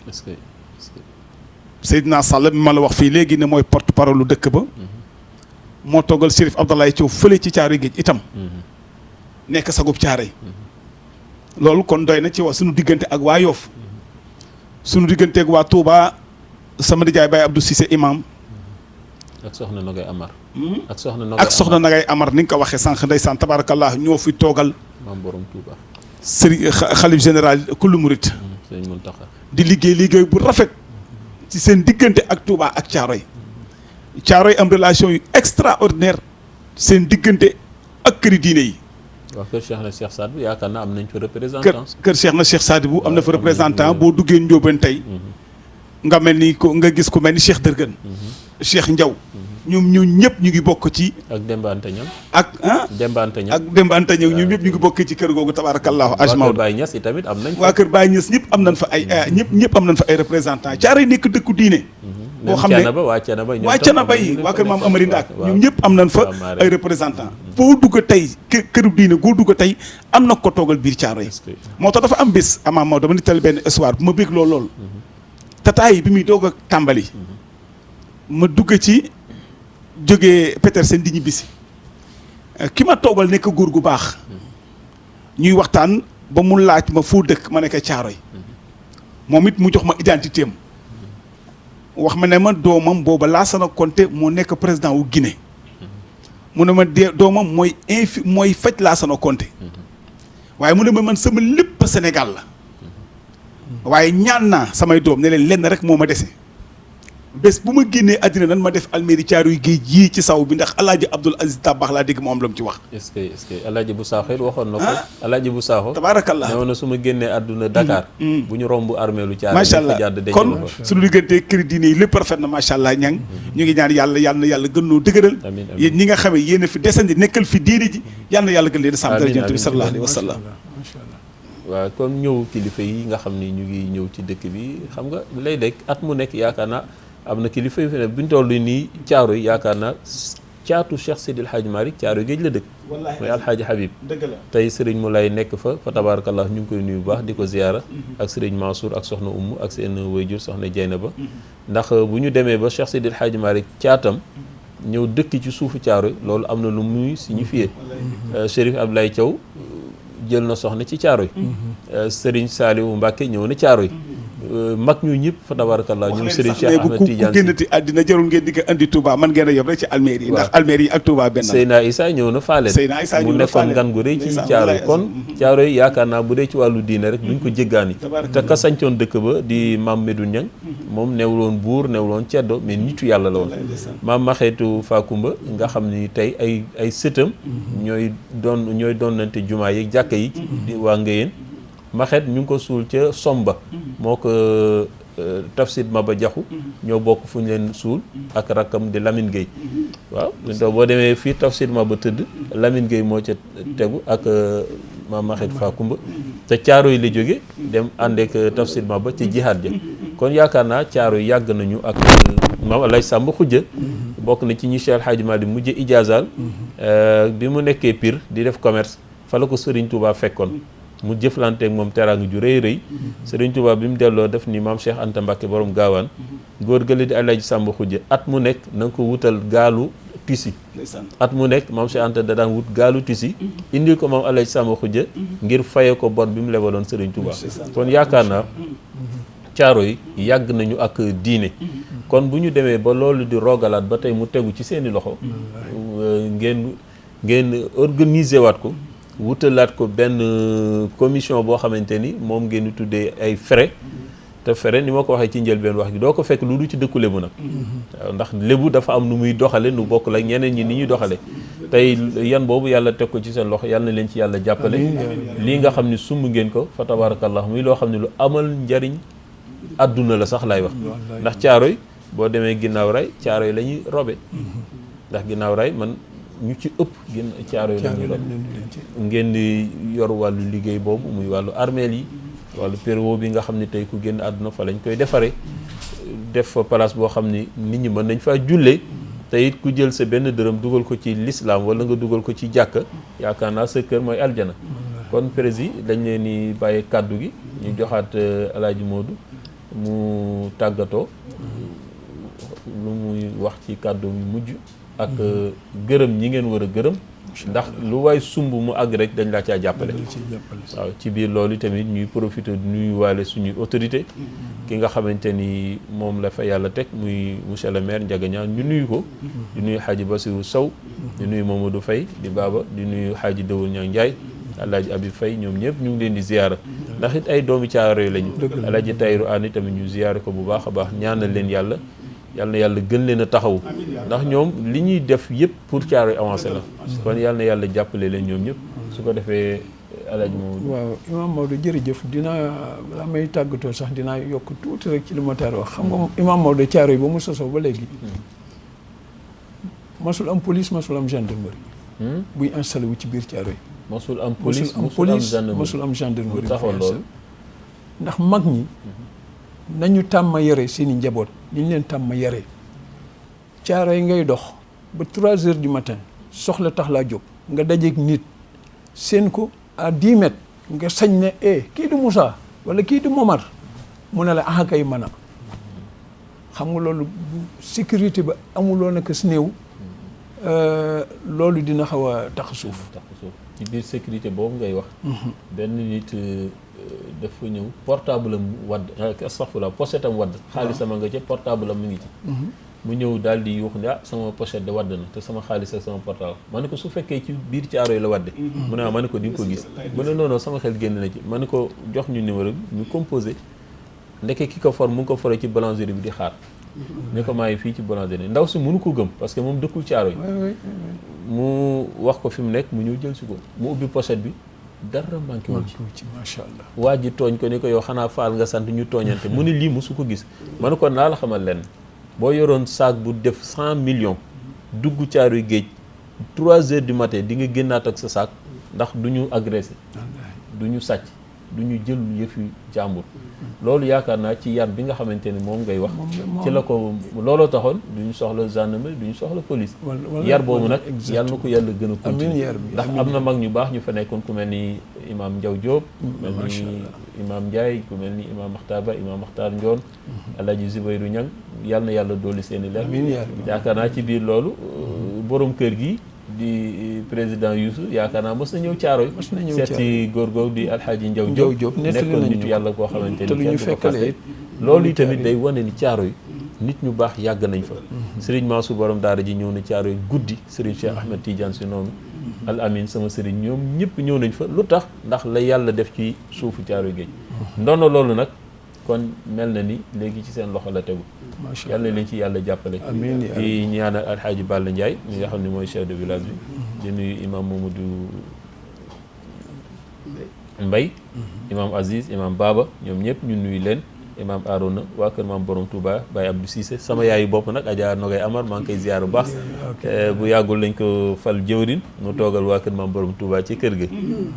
Seydina Sall mi ma la wax fii léegi ne mooy porte parole lu dëkk ba moo toggal Chérif Abdoulaye Thiaw fële ci Caaroy géej itam nekk sagub Caaroy loolu kon doy na ci wax sunu diggante ak waa Yoof sunu diggante ak waa Touba sama nijaay Baye Abdou Cissé imam ak soxna Nogay Amar ak soxna Nogay Amar ni nga ko waxee sànq ndeysaan tabarakallah ñoo fi toogal maam borom Touba sëriñ xalif général kullu murit sëriñ Muntaxa di liggéey bu rafet ci seen diggante ak Touba ak Caaroy Caaroy am relation yu extraordinaire seen diggante ak këri diine yi. waaw kër Cheikh na Cheikh Saad bu yaakaar naa am nañ fa représentant. kër Cheikh na Cheikh Saad bu am na fa représentant boo duggee Njóobeen tey. nga mel ni ko nga gis ku mel ni Cheikh Dërgën. Cheikh Ndiaw. ñoom ñëpp ñu ngi bokk ci. ak Demba Anta Ñaŋ. ak Demba Anta Ñaŋ. ak Demba Anta Ñaŋ ñoom ñëpp ñu ngi bokk ci kër googu tabaarakallaahu ajmaw. waa Kër Baye Niass yi tamit am nañ fa. waa Kër Baye Niass ñëpp am nañ fa ay ñëpp am nañ fa ay représentant Caaroy nekk dëkku diine. boo xam ne waa Thiénaba yi waa kër maam Amari Ndaak ñoom ñëpp am nañ fa ay représentant boo dugg tey këru diine goo dugg tey am na ko toogal biir Caaroy moo tax dafa am bés ama Maodo dama nital benn histoire bu ma bég lool tataay yi bi muy doog a tàmbali ma dugg ci jógee Petersen di ñibbisi ki ma toogal nekk góor gu baax ñuy waxtaan ba mu laaj ma foo dëkk ma nekk Caaroy moom it mu jox ma identité am wax ma ne ma doomam booba Lassana Conté moo nekk président wu Guinée mu ne ma doomam mooy faj Lassana Conté waaye mu ne ma man sama lépp Sénégal la waaye ñaan naa samay doom ne leen lenn rek moo ma dese bés bu ma génnee àddina nan ma def alméeri Caaroy géej yii ci saw bi ndax alaaji Abdoul Aziz Tabax laa dégg mu am la mu ci wax. est-ce que alaaji bu Saaxo it waxoon na ko. alaaji bu Saaxo tabaarakallah newoon na su ma génnee àdduna Dakar. bu ñu romb armeelu Caaroy. macha allah kon suñu diggante kër diine yi lépp rafet na macha allah ñang ñu ngi ñaan yàlla gën noo dëgëral. yéen ñi nga xamee yéen a fi desandi nekkal fi diine ji yàlla gën leen sàmm dara Yonent bi sallallahu alayhi wa sallam. waaw kon ñëw kilifa yi nga xam ni ñu ngi ñëw ci dëkk bi xam nga lay dekk at mu nekk yaakaar naa am na kilifa yu fi ne bi ñu toll nii Caaroy yaakaar naa caatu Cheikh Seydil Hadji Malick Caaroy géej la dëkk mooy Alxaaji Habib tey sëriñ mu lay nekk fa tabarakallah ñu ngi koy nuyu bu baax di ko ziyaara ak sëriñ Mansour ak soxna Umm ak seen wayjur soxna Jeynaba ndax bu ñu demee ba Cheikh Seydil Hadji Malick caatam ñëw dëkk ci suufu Caaroy loolu am na lu muy signifié Chérif Abdoulaye Thiaw jël na soxna ci Caaroy sëriñ Saliou Mbacke ñëw na Caaroy mag ñu ñëpp fa tabarakallah ñoom Serigne Cheikh Ahmed Tidiane ku génnati àddina jarul ngeen di ko andi Touba man ngeen a yóbbu rek ci alméeri yi ndax alméeri yi ak Touba benn Seyna Issa ñëw na Faaleen mu nekkoon ngan gu rëy ci Caaroy kon Caaroy yaakaar naa bu dee ci wàllu diine rek duñ ko jéggaani te ka sañcoon dëkk ba di maam Medou Niang moom newuloon buur newuloon ceddo mais nitu yàlla la woon maam Maxeetu Fakumba nga xam ni tey ay sëtam ñooy doonante jumaa yi jàkka yi di waa Ngéyeen Maxeet ñu ngi ko suul ca Somba moo ko Tafsir Maba Jaxu ñoo bokk fu ñu leen suul ak rakkam di Lamine Gueye waaw boo demee fii Tafsir Maba tëdd Lamine Gueye moo ca tegu ak maam Maxeet Fakumba te Caaroy la jóge dem ànd ak Tafsir Maba ci jihaad ja kon yaakaar naa Caaroy yàgg nañu ak maam Alay Sàmba Xujja bokk na ci ñi Cheikh El Hadji Malick mujj ijaazaal bi mu nekkee Pire di def commerce fa la ko Serigne Touba fekkoon mu jëflanteeg moom teraanga ju rëy rëy Serigne Touba bi mu delloo def ni maam Cheikh Anta Mbacke borom gaawaan góor gële di Alaaji Sàmba Xujja at mu nekk na nga ko wutal gaalu tisi at mu nekk maam Cheikh Anta da daan wut gaalu tisi indil ko maam Alaaji Sàmba Xujja ngir faye ko bor bi mu lebaloon Serigne Touba kon yaakaar naa Caaroy yàgg nañu ak diine kon bu ñu demee ba loolu di rogalaat ba tey mu tegu ci seeni loxo ngeen organiser waat ko wutalaat ko benn commission boo xamante ni moom ngeen di tuddee ay frais te frais ni ma ko waxee ci njëlbeen wax gi doo ko fekk lu du ci dëkku lébu nag waaw ndax lébu dafa am nu muy doxale nu bokk la ñeneen ñi ni ñuy doxale tey yan boobu yàlla teg ko ci seen loxo yàlla na leen ci yàlla jàppale lii nga xam ne sumb ngeen ko fa tabarakallah muy loo xam ne lu amal njariñ àdduna la sax laay wax ndax Caaroy boo demee ginnaaw ray Caaroy la ñuy robe ndax ginnaaw ray man ñu ci ëpp Caaroy la ñuy robe ngeen di yor wàllu liggéey boobu muy wàllu armeel yi wàllu péro bi nga xam ne tey ku génn àdduna fa lañ koy defaree def fa place boo xam ni nit ñi mën nañ faa jullee te it ku jël sa benn dërëm dugal ko ci l'islam wala nga dugal ko ci jàkka yaakaar naa sa kër mooy aljana kon président dañ leen di bàyyi kàddu gi ñu joxaat Alaaji Modou mu tàggatoo lu muy wax ci kàddu mu mujj ak gërëm ñi ngeen war a gërëm ndax lu waay sumb mu àgg rek dañ laa caa jàppale waaw ci biir loolu tamit ñuy profité nuyu waale suñuy autorité ki nga xamante ni moom la fa yàlla teg muy monsieur le maire Ndiaga Niang ñu nuyu ko di nuyu Hadji Bassirou Sow di nuyu Mamadou Faye di baaba di nuyu Hadji Dawul Niang Ndiaye Alaaji Abib Faye ñoom ñëpp ñu ngi leen di ziyaara ndax it ay doomi Caaroy lañu Alaaji Tayru Ani tamit ñu ziyaare ko bu baax a baax ñaanal leen yàlla yal na yàlla gën leen a taxaw ndax ñoom li ñuy def yëpp pour Thiaroye avancé la kon yal na yàlla jàppale leen ñoom ñëpp su ko defee Alaaji Mamadou. waaw Imam Maodo jërëjëf dinaa balaa may tàggatoo sax dinaa yokk tuuti rek ci li Matar wax xam nga Imam Maodo Thiaroye ba mu sosoo ba léegi masul am police masul am gendarmerie buy installé wu ci biir Thiaroye. masul am police masul am gendarmerie ndax mag ñi nañu tàmm yare seeni njaboot ni ñu leen tàmm yare Thiaroye ngay dox ba 3 heures du matin soxla tax laa jóg nga dajeeg nit seen ko à 10 mètres nga sañ ne kii du Moussa wala kii du Momar mu ne la kay mën a xam nga loolu bu sécurité ba amuloo naka si néew loolu dina xaw a tax suuf ci biir sécurité boobu ngay wax benn nit dafa ñëw portable am wadd astaghfirullah pochette am wadd xaalisam a nga ca portable am mi ngi ci mu ñëw daal di wax ne sama pochette de wadd na te sama xaalis ak sama portable ma ne ko su fekkee ci biir Thiaroye la wadde mu ne ma ne ko di nga ko gis mu ne non non sama xel génn na ci ma ne ko jox ñu numéro bi ñu composé ndeke ki ko for mu ngi ko foree ci boulangerie bi di xaar ne ko maa ngi fii ci boulangerie ndaw si mënu ko gëm parce que moom dëkkul Thiaroye mu wax ko fi mu nekk mu ñëw jël si ko mu ubbi pochette bi dara manqué wu ci macha allah waa ji tooñ ko ne ko yow xanaa faal nga sant ñu tooñante mu ne lii mosu ko gis ma ne ko naa la xamal lenn boo yoroon saak bu def 100 millions dugg Thiaroye géej 3 heures du matin di nga génnaat ak sa saak ndax du ñu agressé du ñu sàcc du ñu jël yëfi jàmbur loolu yaakaar naa ci yar bi nga xamante ni moom ngay wax ci la ko looloo taxoon du ñu soxla gendarmerie du ñu soxla police yar boobu nag yàlla na ko yàlla gën a continuer ndax am na mag ñu baax ñu fa nekkoon ku mel ni imam Ndiaw Diop mel ni imam Ndiaye ku mel ni imam Makhtar Ba imam Makhtar Ndione Alaaji Zubayru Ñang yàlla na yàlla dolli seen i leer yaakaar naa ci biir loolu borom kër gi di président Youssou yaakaar naa mos na ñëw Thiaroye seet si góor googu di Alxaaji Ndiaw Diop nekkoon nitu yàlla koo xamante ni kenn du ko fàtte loolu tamit day wane ni Thiaroye nit ñu baax yàgg nañ fa Serigne Mansour borom daara ji ñëw na Thiaroye guddi Serigne Cheikh Ahmed Tidiane si noonu Al Amin sama Serigne ñoom ñëpp ñëw nañ fa lu tax ndax la yàlla def ci suufu Thiaroye géej ndono loolu nag kon mel na ni léegi ci seen loxo la tegu yàlla leen ci yàlla jàppale di ñaanal Alxaaji Balla Ndiaye mi nga xam ne mooy chef de village bi di nuyu imam Mamadou Mbaye imam Aziz imam Baba ñoom ñëpp ñu nuyu leen imam Arona waa kër maam borom Touba Baye Abdou Cissé sama yaayu bopp nag Adja Nogay Amar maa ngi koy ziar bu baax bu yàggul lañ ko fal jëwrin mu toogal waa kër maam borom Touba ci kër ga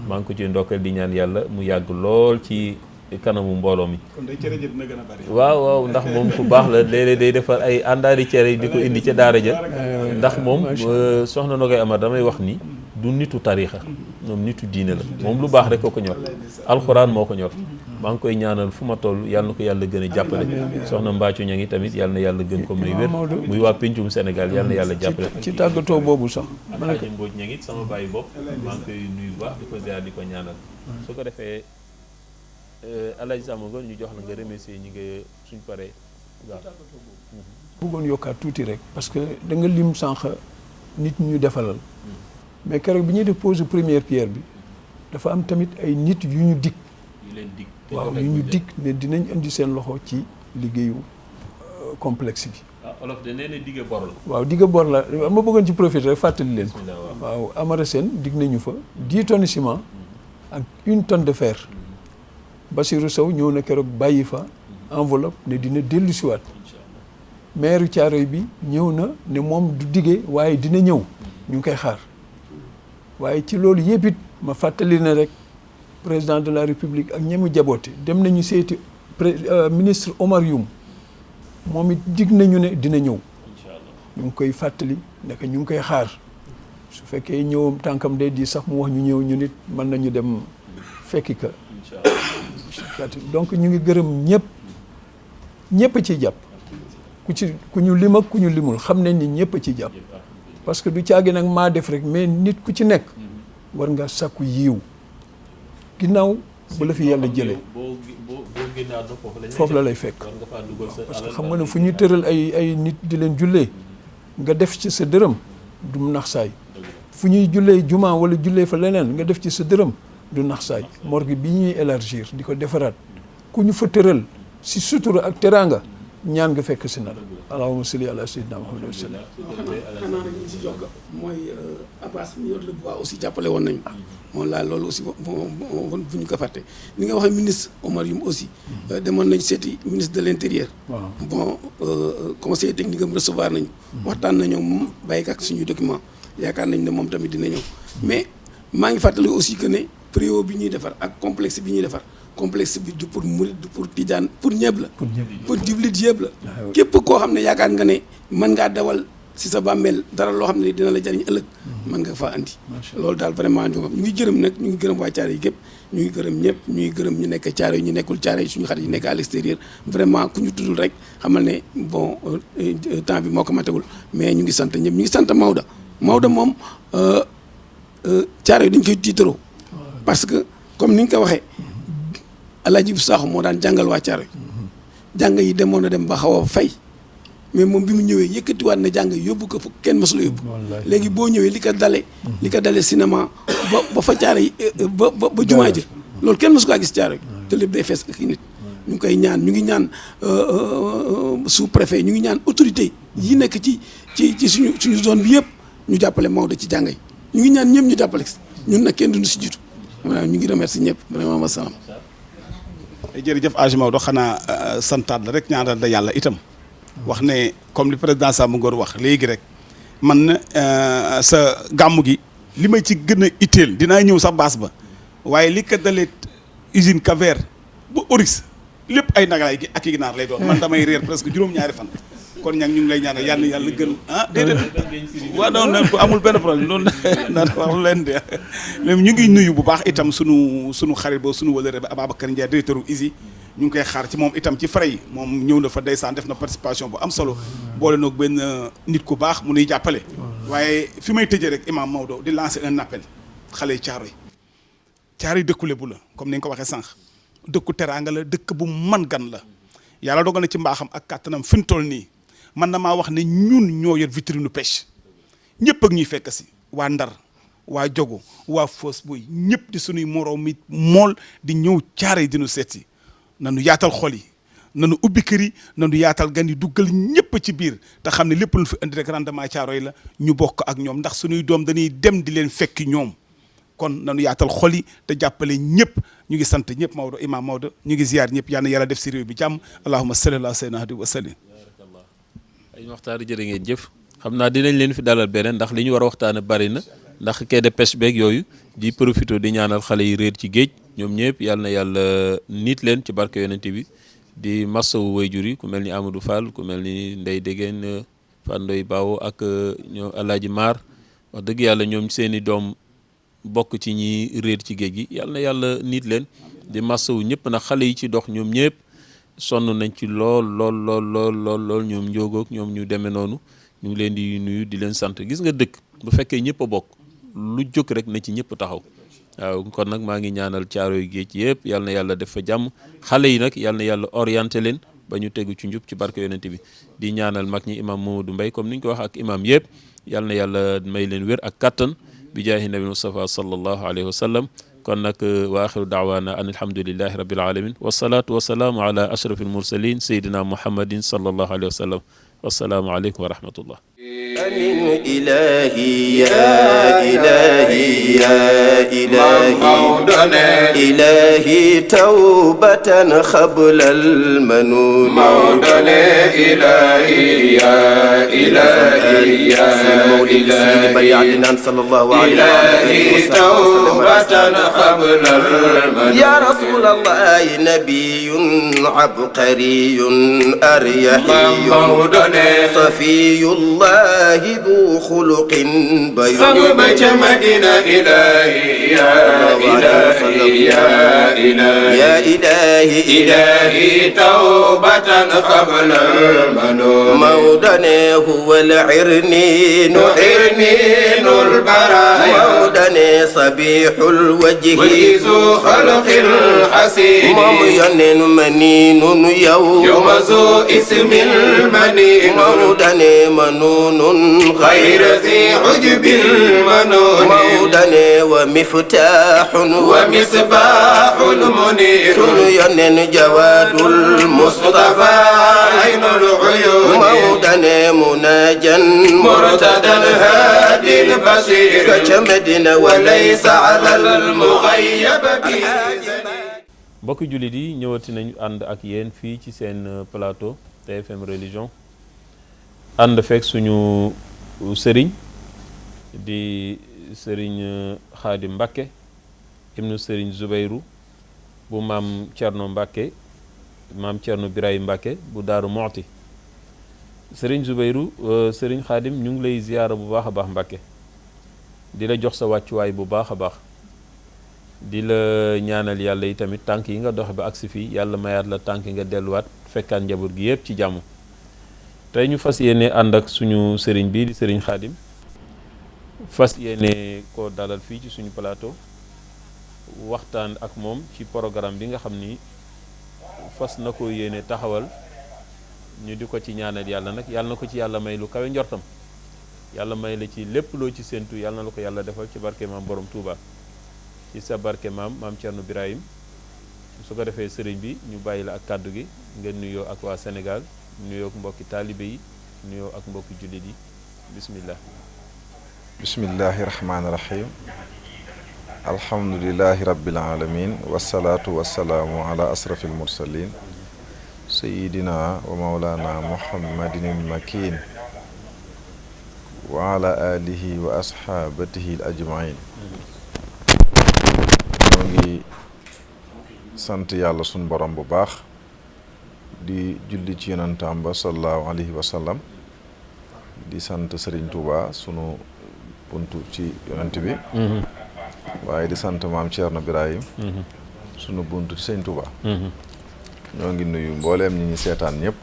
maa ngi ko ci ndokkal di ñaan yàlla mu yàgg lool ci kanamu mbooloo mi kon day cere ji dina gën a bari waaw ndax moom ku baax la léeg-léeg day defar ay àndaari cere yi di ko indi ca daara ja ndax moom soxna Nogay Amar damay wax ni du nitu tariixa moom nitu diine la moom lu baax rek ko ñor alxuraan moo ko ñor maa ngi koy ñaanal fu ma toll yàlla na ko yàlla gën a jàppale soxna Mbacco ña ngi tamit yàlla na yàlla gën ko may wér muy waa Pencum Sénégal yàlla na yàlla jàppale ci tàggatoo boobu sax Alaaji Mbooj ña ngi sama bàyyi bopp maa ngi koy nuyu bu baax di ko ziar di ko ñaanal su ko defee Alaaji Samba Ngor ñu jox la nga remercier ñi nga suñ paree waaw bëggoon yokkaat tuuti rek parce que da nga lim sànq nit ñu defalal mais keroog bi ñuy def pose première pierre bi dafa am tamit ay nit yu ñu dig waaw yu ñu dig ne dinañ indi seen loxo ci liggéeyu complexe bi olof de nee na digge bor la waaw digge bor la ma bëggoon ci profiter rek fàttali leen waaw Amara Sène dig nañu fa 10 tonnes ciment ak 1 tonne de fer Bassirou Sow ñëw na keroog bàyyi fa enveloppe ne dina dellu siwaat maire Thiaroye bi ñëw na ne moom du diggee waaye dina ñëw ñu ngi koy xaar waaye ci loolu yëpp it ma fàttali ne rek président de la république ak ñemu jaboote dem nañu seeti ministre Omar Youm moom it dig nañu ne dina ñëw ñu ngi koy fàttali nekk ñu ngi koy xaar su fekkee ñëwam tànkam day di sax mu wax ñu ñëw ñu nit mën nañu dem fekki ka donc ñu ngi gërëm ñëpp a ciy jàpp ku ñu lim ak ku ñu limul xam nañ ni ñëpp a ciy jàpp parce que du caagi nag maa def rek mais nit ku ci nekk war nga sàkku yiiw ginnaaw bu la fi yàlla jëlee foofu la lay fekk parce que xam nga ne fu ñuy tëral ay nit di leen jullee nga def ci sa dërëm du nax saay fu ñuy jullee juma wala jullee fa leneen nga def ci sa dërëm du nax saay morgue bi ñuy élargir di ko defaraat ku ñu fa tëral si sutura ak teraanga ñaan nga fekk si na la allahumma salli ala sayyidina Muhammad wa sallam. xanaa rek ñu si jokk mooy Abbas mi yor le bois aussi jàppale woon nañu moom laa loolu aussi bu ñu ko fàtte ni nga waxee ministre Omar Youm aussi demoon nañ seeti ministre de l'intérieur bon conseil technique am recevoir nañu waxtaan nañoo moom bàyyi ak suñu document yaakaar nañ ne moom tamit dina ñëw mais maa ngi fàttali aussi que ne préau bi ñuy defar ak complexe bi ñuy defar complexe bi du pour murid du pour tijaan pour ñëpp la pour jullit yëpp la képp koo xam ne yaakaar nga ne mën ngaa dawal si sa bàmmeel dara loo xam ne dina la jariñ ëllëg mën nga faa andi loolu daal vraiment ñu ngi gërëm nag ñu ngi gërëm waa Thiaroye yi gépp ñu ngi gërëm ñëpp ñu ngi gërëm ñu nekk Thiaroye ñu nekkul Thiaroye suñu xarit yi nekk à l'extérieur vraiment ku ñu tuddul rek xamal ne bon temps bi moo ko matewul mais ñu ngi sant ñëpp ñu ngi sant Maodo moom Thiaroye dañ koy tiitaroo parce que comme ni nga ko waxee Alaaji Sakho moo daan jàngal waa Thiaroye jàng yi demoon na dem ba xaw a fay mais moom bi mu ñëwee yëkkatiwaat na jàng yóbbu ko fu kenn mësul a yóbbu léegi boo ñëwee li ko dale cinéma ba fa Thiaroye ba jumaa ji loolu kenn mësu kaa gis Thiaroye te lépp day fees ak nit ñu ngi koy ñaan ñu ngi ñaan sous préfet ñu ngi ñaan autorité yi nekk ci suñu zone bi yëpp ñu jàppale Maodo ci jàng yi ñu ngi ñaan ñëpp ñu jàppale ñun nag kenn duñu si jiitu voilà ñu ngi remercier ñëpp vraiment wasalaam. jërëjëf Hadj Maodo xanaa santaat la rek ñaanal la yàlla itam wax ne comme li président Samba Ngor wax léegi rek man na sa gàmmu gi li may ci gën a itteel dinaa ñëw sax baas ba waaye li ko dalee usine Cap-Vert ba Oryx lépp ay nagalaay gi ak i ginaar lay doon man damay réer presque juróom-ñaari fan kon ñag ñu ngi lay ñaanal yàlla gën déedéet waaw non amul benn problème loolu naan wax leen de ñu ngi nuyu bu baax itam sunu xarit ba sunu wëlëre ba Ababacar Ndiaye directeur u ISI ñu ngi koy xaar ci moom itam ci frais yi moom ñëw na fa ndeysaan def na participation bu am solo boole noog benn nit ku baax mu nuy jàppale waaye fi may tëjee rek imam Maodo di lancer un appel xale yi Thiaroye dëkku Lebu la comme ni nga ko waxee sànq dëkku teraanga la dëkk bu man gan la yàlla dogal na ci mbaaxam ak kàttanam fi mu toll nii man na maa wax ne ñun ñoo yor vitrine pêche ñëpp ak ñuy fekk si waa Ndar waa Jogo waa Foos Boy ñëpp di sunuy moroom mi mool di ñëw Thiaroye dinu seet si nanu yaatal xol yi nanu ubbi kër yi nanu yaatal gan yi duggal ñëpp ci biir te xam ne lépp lu fi indi rek rendement Thiaroye la ñu bokk ak ñoom ndax sunuy doom dañuy dem di leen fekki ñoom kon nanu yaatal xol yi te jàppale ñëpp ñu ngi sant ñëpp Maodo imam Maodo ñu ngi ziyaar ñëpp yal na yàlla def si réew bi jàmm allahumma salli ala sayyidina wa sallim ay waxtaan jërë ngeen jëf xam naa dinañ leen fi dalal beneen ndax li ñu war a waxtaane bari na ndax quai de pêche beeg yooyu di profité di ñaanal xale yi réer ci géej ñoom ñëpp yal na yàlla niit leen ci barke yonent bi di massawu wayjur yi ku mel ni Amadou Fall ku mel ni Ndeye Dégène Fandoy Bawo ak ñoom Alaaji Maar wax dëgg yàlla ñoom seeni doom bokk ci ñi réer ci géej gi yal na yàlla niit leen di massawu ñëpp nag xale yi ci dox ñoom ñëpp sonn nañ ci lool ñoom njóogoog ñoom ñu demee noonu ñu ngi leen di nuyu di leen sant gis nga dëkk bu fekkee ñëpp a bokk lu jóg rek na ci ñëpp taxaw waaw kon nag maa ngi ñaanal Thiaroye géej yëpp yal na yàlla def fa jàmm xale yi nag yal na yàlla orienté leen ba ñu tegu ci njub ci barke yonent bi di ñaanal mag ñi imam Mamadou Mbaye comme ni ñu ko wax ak imam yëpp yal na yàlla may leen wér ak kattan bi jaahi nabi Mustafa sallallahu alayhi wa sallam kon nag wa axiru daawaana an alhamdulillahi rabbil alamin wasalaatu wasalaamu ala ashrafil mursalin sayyidina muhammadin sallallahu alayhi wa sallam wassalaamu aleykum wa rahmatullah آمين إلهي يا إلهي يا إلهي إلهي توبة قبل المنون مولانا إلهي يا إلهي يا إلهي صلى الله عليه إلهي توبة قبل المنون يا رسول الله نبي عبقري أريحي صفي الله ذو خلق بيض صنبك مدينة إلهي يا إلهي يا إلهي يا إلهي إلهي توبة قبل المنون مودنا هو العرنين عرنين البرايا مودنا صبيح الوجه وذو خلق حسين مم منين يوم ذو اسم المنين مودنا منون غير ذي عجب المنون مودنا ومن ومفتاح ومصباح منير sunu yonen jawaadul Mustafa عين العيون mawdane munajan مرتدى الهادي البصير ka ca Medina وليس على المغيب بإذن mbokki jullit yi ñëwati nañu ànd ak yéen fii ci seen plateau TFM religion ànd fekk suñu sëriñ di sëriñ Xaadim Mbàkke ibnu sëriñ Zubeyru bu maam Cerno Mbàkke maam Cerno Birahim Mbàkke bu Daaru Moxti sëriñ Zubeyru sëriñ Xaadim ñu ngi lay ziyaara bu baax a baax Mbàkke di la jox sa wàccuwaay bu baax a baax di la ñaanal yàlla yi tamit tànk yi nga doxe ba agsi fii yàlla mayaat la tànk nga delluwaat fekkaan njaboot gi yëpp ci jàmm tey ñu fas yéene ànd ak suñu sëriñ bii di sëriñ Xaadim fas yéene koo dalal fii ci suñu plateau waxtaan ak moom ci programme bi nga xam ni fas na ko yéene taxawal ñu di ko ci ñaanal yàlla nag yàlla na ko ci yàlla may lu kawe njortam yàlla may la ci lépp loo ci séentu yàlla na la ko yàlla defal ci barke maam borom Touba ci sa barke maam Cerno Birahim su ko defee sëriñ bi ñu bàyyi la ak kàddu gi nga nuyoo ak waa Sénégal nuyoo ak mbokki taalibe yi nuyoo ak mbokki jullit yi bismillah bismillahi rahmaani rahim alhamdulilahi rabbil alamin wasalaatu wasalaamu ala asrafil mursalin sayidina wa maulana muhammadin makin wa ala alihi wa asxaabatihi al ajmain ñoo ngi sant yàlla sun borom bu baax di julli ci yonentam ba sallallahu alayhi wa sallam di sant Sëriñ Tuuba sunu buntu ci yonent bi waaye di sant maam Cerno Birahim sunu buntu ci Sëriñ Tuuba ñoo ngi nuyu mbooleem ñi ñu seetaan ñëpp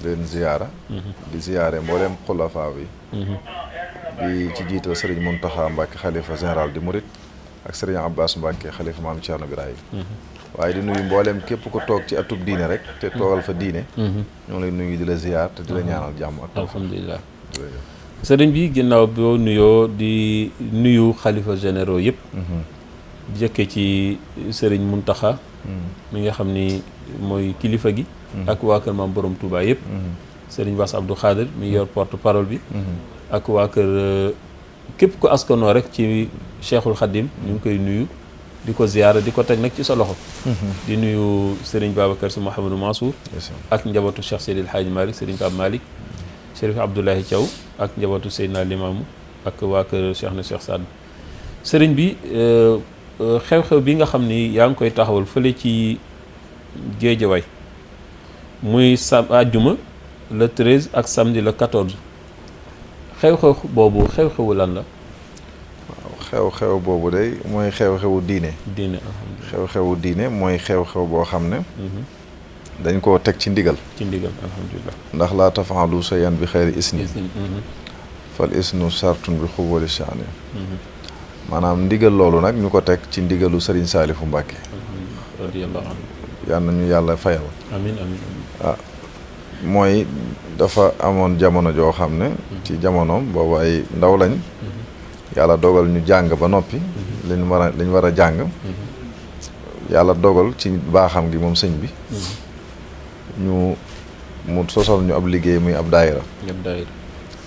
leen ziyaara di ziyaare mbooleem xulafaa yi di ci jiital Sëriñ Muntaxa Mbàkke xalifa général di murit ak Sëriñ Abbas Mbàkke xalifa maam Cerno Birahim waaye di nuyu mbooleem képp ku toog ci atub diine rek te toogal fa diine ñoo lay nuyu di la ziyaar te di la ñaanal jàmm ak alhamdulilah sëriñ bi ginnaaw boo nuyoo di nuyu xalifa généraux yëpp jëkke ci Sëriñ Muntaxa mi nga xam ni mooy kilifa gi ak waa kër maam borom Touba yëpp Sëriñ Bass Abdou Khadir mi yor porte parole bi ak waa kër képp ku askanoo rek ci Cheikhul Khadim ñu ngi koy nuyu di ko ziyaara di ko teg nag ci sa loxo di nuyu Sëriñ Babacar Si Mouhamadou Mansour ak njabootu Cheikh Seydil Hadji Malick Sëriñ Pape Malick Chérif Abdoulahi Thiaw ak njabootu Seydina Limaamu ak waa kër Cheikh na Cheikh Saad sëriñ bi xew-xew bi nga xam ni yaa ngi koy taxawal fële ci Géejawaay muy àjjuma le 13 ak samedi le 14 xew-xew boobu xew-xewu lan la xew-xew boobu day mooy xew-xewu diine xew-xewu diine mooy xew-xew boo xam ne dañ koo teg ci ndigal alhamdulilah ndax laa tafaalu shay'an bi xayri isni fal isnu sartun bi xubali shaani maanaam ndigal loolu nag ñu ko teg ci ndigalu Sëriñ Saalifu Mbàkke radiyallahu anhu yal na ñu yàlla fayal amiin mooy dafa amoon jamono joo xam ne ci jamonoom boobu ay ndaw lañ yàlla dogal ñu jàng ba noppi liñ war a jàng yàlla dogal ci baaxam gi moom sëñ bi mu sosal ñu ab liggéey muy ab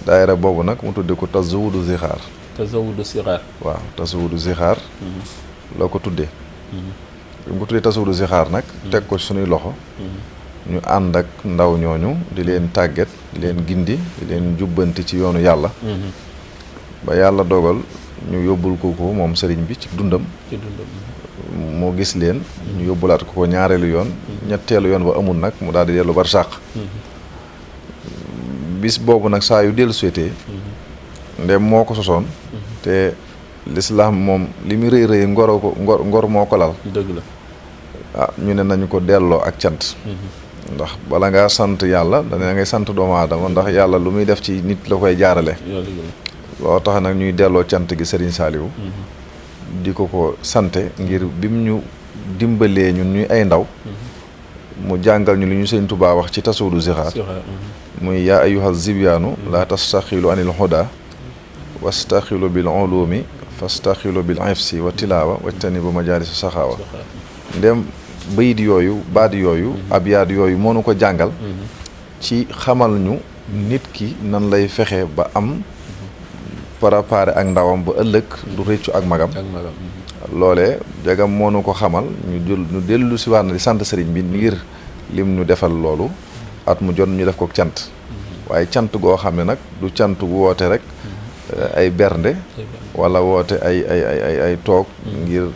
daayira boobu nag mu tudde ko Tazawudu Zixaar waaw Tazawudu Zixaar loo ko tuddee bi mu ko tuddee Tazawudu Zixaar nag teg ko suñuy loxo ñu ànd ak ndaw ñooñu di leen tàggat di leen gindi di leen jubbanti ci yoonu yàlla ba yàlla dogal ñu yóbbul ko moom sëriñ bi ci dundam moo gis leen ñu yóbbulaat ko ñaareelu yoon ñetteelu yoon ba amul nag mu daal di dellu barsàq bis boobu nag saa yu dellu suetee ndem moo ko sosoon te lislaam moom li mu rëy rëy ngor moo ko lal dëgg la ñu ne nañu ko delloo ak cant ndax bala ngaa sant yàlla dana ngay sant doomu aadama ndax yàlla lu muy def ci nit la koy jaarale loo tax nag ñuy delloo cant gi Sëriñ Saaliwu di ko sante ngir bim ñu dimbalee ñun ñuy ay ndaw mu jàngal ñu li ñu Sëriñ Tuubaa wax ci Tazawudu Zixaar muy yaa ayyuha zibyaanu laa tastaxilu anil huda wastaxilu bil ulumi fastaxilu bil ifsi wa tilaawa wajtanibu majaalisa saxaawa ndem bayit yooyu baat yooyu abyaat yooyu moo nu ko jàngal ci xamal ñu nit ki nan lay fexe ba am préparé ak ndawam ba ëllëg du réccu ak magam loolee jagam moo nu ko xamal ñu dellu si waat na di sant sëriñ bi ngir lim ñu defal loolu at mu jot ñu def ko cant waaye cant goo xam ne nag du cant gu woote rek ay bernde wala woote ay toog ngir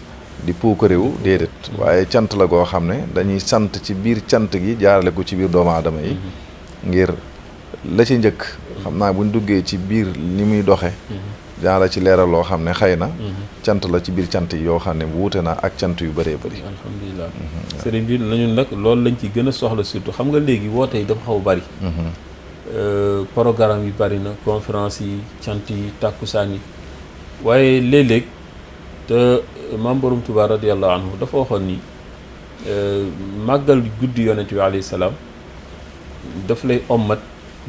di puuk réew déedéet waaye cant la goo xam ne dañuy sant ci biir cant gi jaarale ko ci biir doomu aadama yi ngir la ci njëkk xam naa buñ duggee ci biir ni muy doxe jaara ci leeral loo xam ne xëy na cant la ci biir cant yi yoo xam ne wuute na ak cant yu bëree bëri alhamdulilah sëriñ bi lañu nag loolu lañ ci gën a soxla surtout xam nga léegi woote yi dafa xaw bari programme yi bari na conférence yi cant yi tàkkusaan yi waaye léeg-léeg te maam Borom Tuubaa radiyallahu anhu dafa waxoon ni màggal guddi yonent bi alayhi salaam daf lay ommat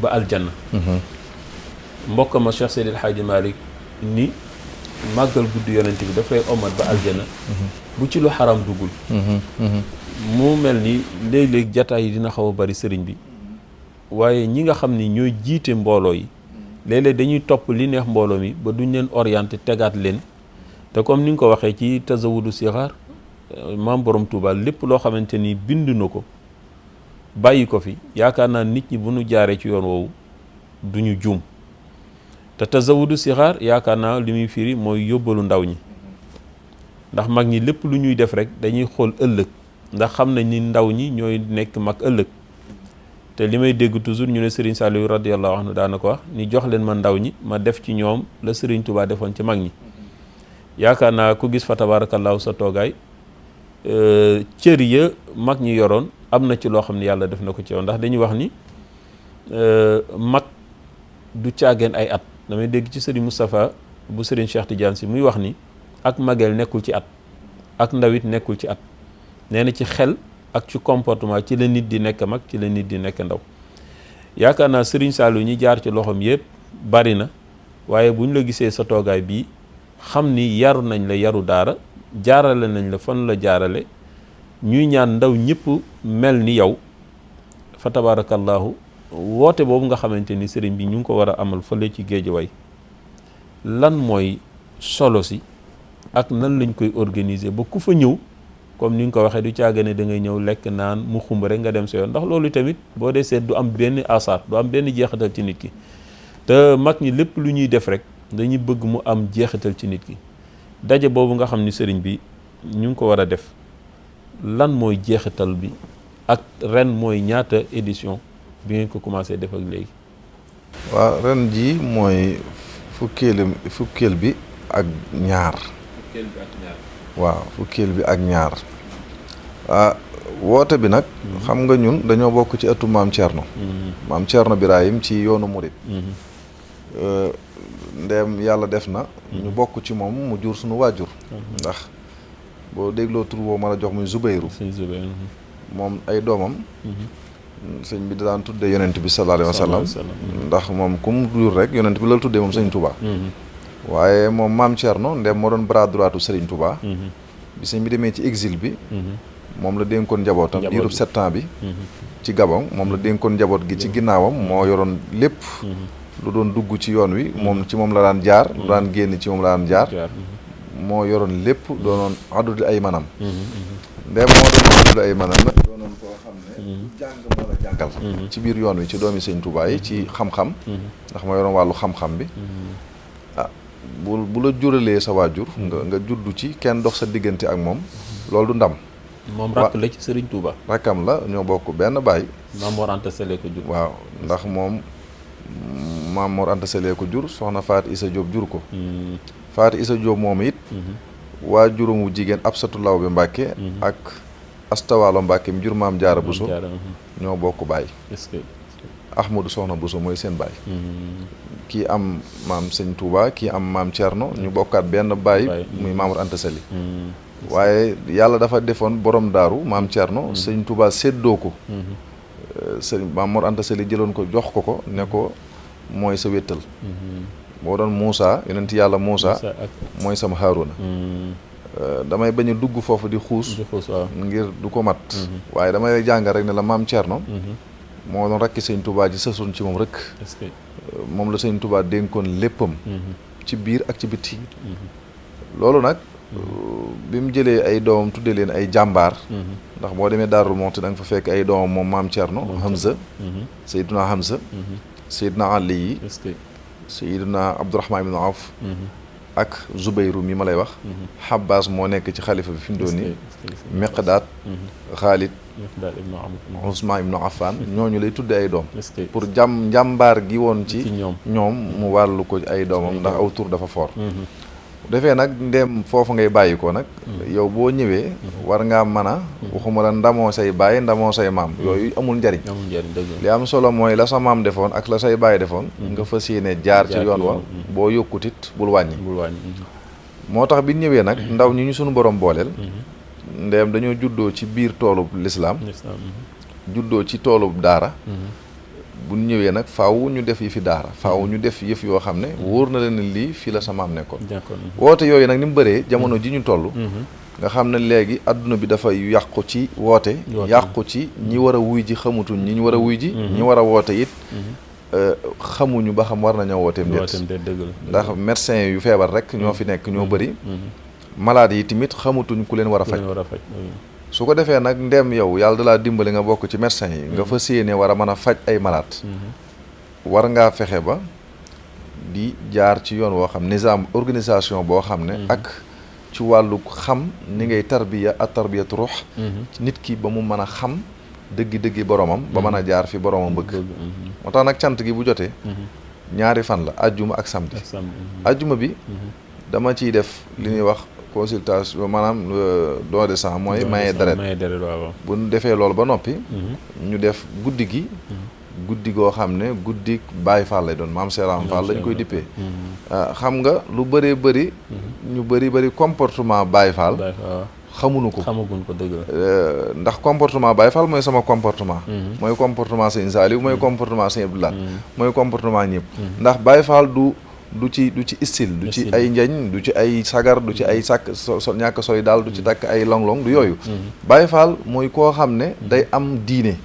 ba aljanna mbokk ma Cheikh Seydil Hadji Malick ni màggal guddi yonent bi daf lay ommat ba aljanna bu ci lu xaram duggul mu mel ni léeg-léeg jataay yi dina xaw a bari sëriñ bi waaye ñi nga xam ni ñooy jiite mbooloo yi léeg-léeg dañuy topp li neex mbooloo mi ba duñ leen orienté tegaat leen te comme ni nga ko waxee ci tazawudu sixaar maam Borom Touba lépp loo xamante ni bind na ko bàyyi ko fi yaakaar naa nit ñi bu ñu jaaree ci yoon woowu duñu juum te tazawudu sixaar yaakaar naa li muy firi mooy yóbbalu ndaw ñi ndax mag ñi lépp lu ñuy def rek dañuy xool ëllëg ndax xam nañ ni ndaw ñi ñooy nekk mag ëllëg te li may dégg toujours ñu ne Serigne Saliou radiyallahu anhu daana ko wax ni jox leen ma ndaw ñi ma def ci ñoom la Serigne Touba defoon ci mag ñi yaakaar naa ku gis fa tabarakallahu sa toogaay cër ya mag ñi yoroon am na ci loo xam ne yàlla def na ko ci yow ndax dañuy wax ni mag du caageen ay at damay dégg ci Serigne Moustapha bu Serigne Cheikh Tidiane si muy wax ni ak mageel nekkul ci at ak ndawit nekkul ci at nee na ci xel ak ci comportement ci la nit di nekk mag ci la nit di nekk ndaw yaakaar naa Serigne Saliou ñi jaar ci loxoom yëpp bari na waaye bu ñu la gisee sa toogaay bii xam ni yaru nañ la yaru daara jaarale nañ la fan la jaarale ñuy ñaan ndaw ñëpp mel ni yow fa tabarakallahu woote boobu nga xamante ni sëriñ bi ñu ngi ko war a amal fële ci Géejawaay lan mooy solo si ak nan lañ koy organiser ba ku fa ñëw comme ni nga ko waxee du caagane da ngay ñëw lekk naan mu xumb rek nga dem sa yoon ndax loolu tamit boo dee seet du am benn asaar du am benn jeexital ci nit ki te mag ñi lépp lu ñuy def rek dañuy bëgg mu am jeexital ci nit ki daje boobu nga xam ni sëriñ bi ñu ngi ko war a def lan mooy jeexital bi ak ren mooy ñaata édition bi ngeen ko commencé def ak léegi. waaw ren ji mooy fukkeel bi ak ñaar. waaw fukkeel bi ak ñaar woote bi nag xam nga ñun dañoo bokk ci ëttu maam Thierno. maam Thierno Birahim ci yoonu Murid. ndeem yàlla def na ñu bokk ci moom mu jur suñu waajur ndax boo dégloo tur boo mën a jox muy Zubeyru moom ay doomam sëñ bi daan tudde yonent bi sallallahu alayhi wa sallam ndax moom ku mu jur rek yonent bi la tuddee moom sëñ Touba waaye moom maam Thierno ndeem moo doon bras droitu Sëriñ Touba bi sëñ bi demee ci exil bi moom la dénkoon njabootam diirub 7 ans bi ci Gabon moom la dénkoon njaboot gi ci ginnaawam moo yoroon lépp lu doon dugg ci yoon wi moom ci moom la daan jaar lu daan génn ci moom la daan jaar moo yoroon lépp doonoon adudi ay manam ndeem moo doon adudi ay manam nag doonoon koo xam ne jàng moo la jàngal ci biir yoon wi ci doomi Sëñ Tuubaa yi ci xam-xam ndax moo yoroon wàllu xam-xam bi bu la juralee sa waajur nga juddu ci kenn dox sa diggante ak moom loolu du ndam moom rakk la ci Sëriñ Tuubaa rakkam la ñoo bokk benn baay Maam Mor Anta Sali ko jur waaw ndax moom Maam Mor Anta Sali ko jur soxna Faati Isa Jóob jur ko Faati Isa Jóob moom it waajuram wu jigéen Absatu Lawbe Mbàkke ak Astawaalo Mbàkke mi jur Maam Jaara Buso ñoo bokk baay Ahmadu Soxna Buso mooy seen baay kii am maam Sëñ Tuubaa kii am Maam Cerno ñu bokkaat benn baay muy Maam Mor Anta Sali waaye yàlla dafa defoon borom daaru Maam Cerno Sëñ Tuubaa séddoo ko sëñ Maam Mor Anta Sali jëloon ko jox ko ne ko mooy sa wéttal boo doon Muusa yonent yàlla Muusa mooy sama Haaruna damay bañ a dugg foofu di xuus ngir du ko mat waaye damay lay jàngal rek ne la maam Thierno moo doon rakki sëñ Touba ji sësoon ci moom rek moom la sëñ Touba dénkoon léppam ci biir ak ci bitti loolu nag bi mu jëlee ay doomam tuddee leen ay jàmbaar ndax boo demee Daarul Muxti da nga fa fekk ay doomam moom maam Thierno Hamza Seydina Hamza Seydina Ali yi Seydina Abdourahman ibn Awf ak Zubayru mi ma lay wax Xabbaas moo nekk ci xalifa bi fi mu doon nii Miqdaad Xaalid Usmaan ibnu Affan ñooñu lay tudde ay doom pour njàmbaar gi woon ci ñoom mu wàllu ko ay doomam ndax aw tur dafa fort defee nag ndem foofu ngay bàyyi ko nag yow boo ñëwee war ngaa mën a waxuma la ndamoo say baay ndamoo say maam yooyu amul njariñ li am solo mooy la sa maam defoon ak la say baay defoon nga fas yéene jaar ci yoon wa boo yokkutit bul wàññi moo tax bi ñëwee nag ndaw ñi ñu sunu borom booleel ndem dañoo juddoo ci biir toolub lislaam juddoo ci toolub daara bu ñëwee nag faaw ñu def yi fi daara faaw ñu def yëf yoo xam ne wóor na leen lii fii la sa maam nekkoon woote yooyu nag ni mu bëree jamono ji ñu toll nga xam ne léegi adduna bi dafa yàqu ci woote yàqu ci ñi war a wuy ji xamutuñ ñi ñu war a wuy ji ñi war a woote it xamuñu ba xam war nañoo wooteem déet ndax médecin yu feebar rek ñoo fi nekk ñoo bëri malade yi tamit xamutuñ ku leen war a faj su ko defee nag ndem yow yàlla dalaa dimbali nga bokk ci médecin yi nga fas yéene war a mën a faj ay malade war ngaa fexe ba di jaar ci yoon woo xam nizaam organisation boo xam ne ak ci wàllu xam ni ngay tarbiya ak tarbiyatu ruux nit ki ba mu mën a xam dëggi boromam ba mën a jaar fi boromam bëgg moo tax nag cant gi bu jotee ñaari fan la ajjuma ak samedi ajjuma bi dama ciy def li ñuy wax consultation maanaam don de sang mooy maye deret bu ñu defee loolu ba noppi ñu def guddi gi guddi goo xam ne guddi Baay Faal lay doon maam Seeram Faal lañ koy dippee xam nga lu bëree bëri ñu bëri comportement Baay Faal xamuñu ko dëgg la ndax comportement Baay Faal mooy sama comportement mooy comportement Sëñ Saaliw mooy comportement Sëñ Abdou Lahad mooy comportement ñëpp ndax Baay Faal du ci style du ci ay njañ du ci ay sagar du ci ay sàkk ñàkk sooy daal du ci takk ay long du yooyu Baay Faal mooy koo xam ne day am diine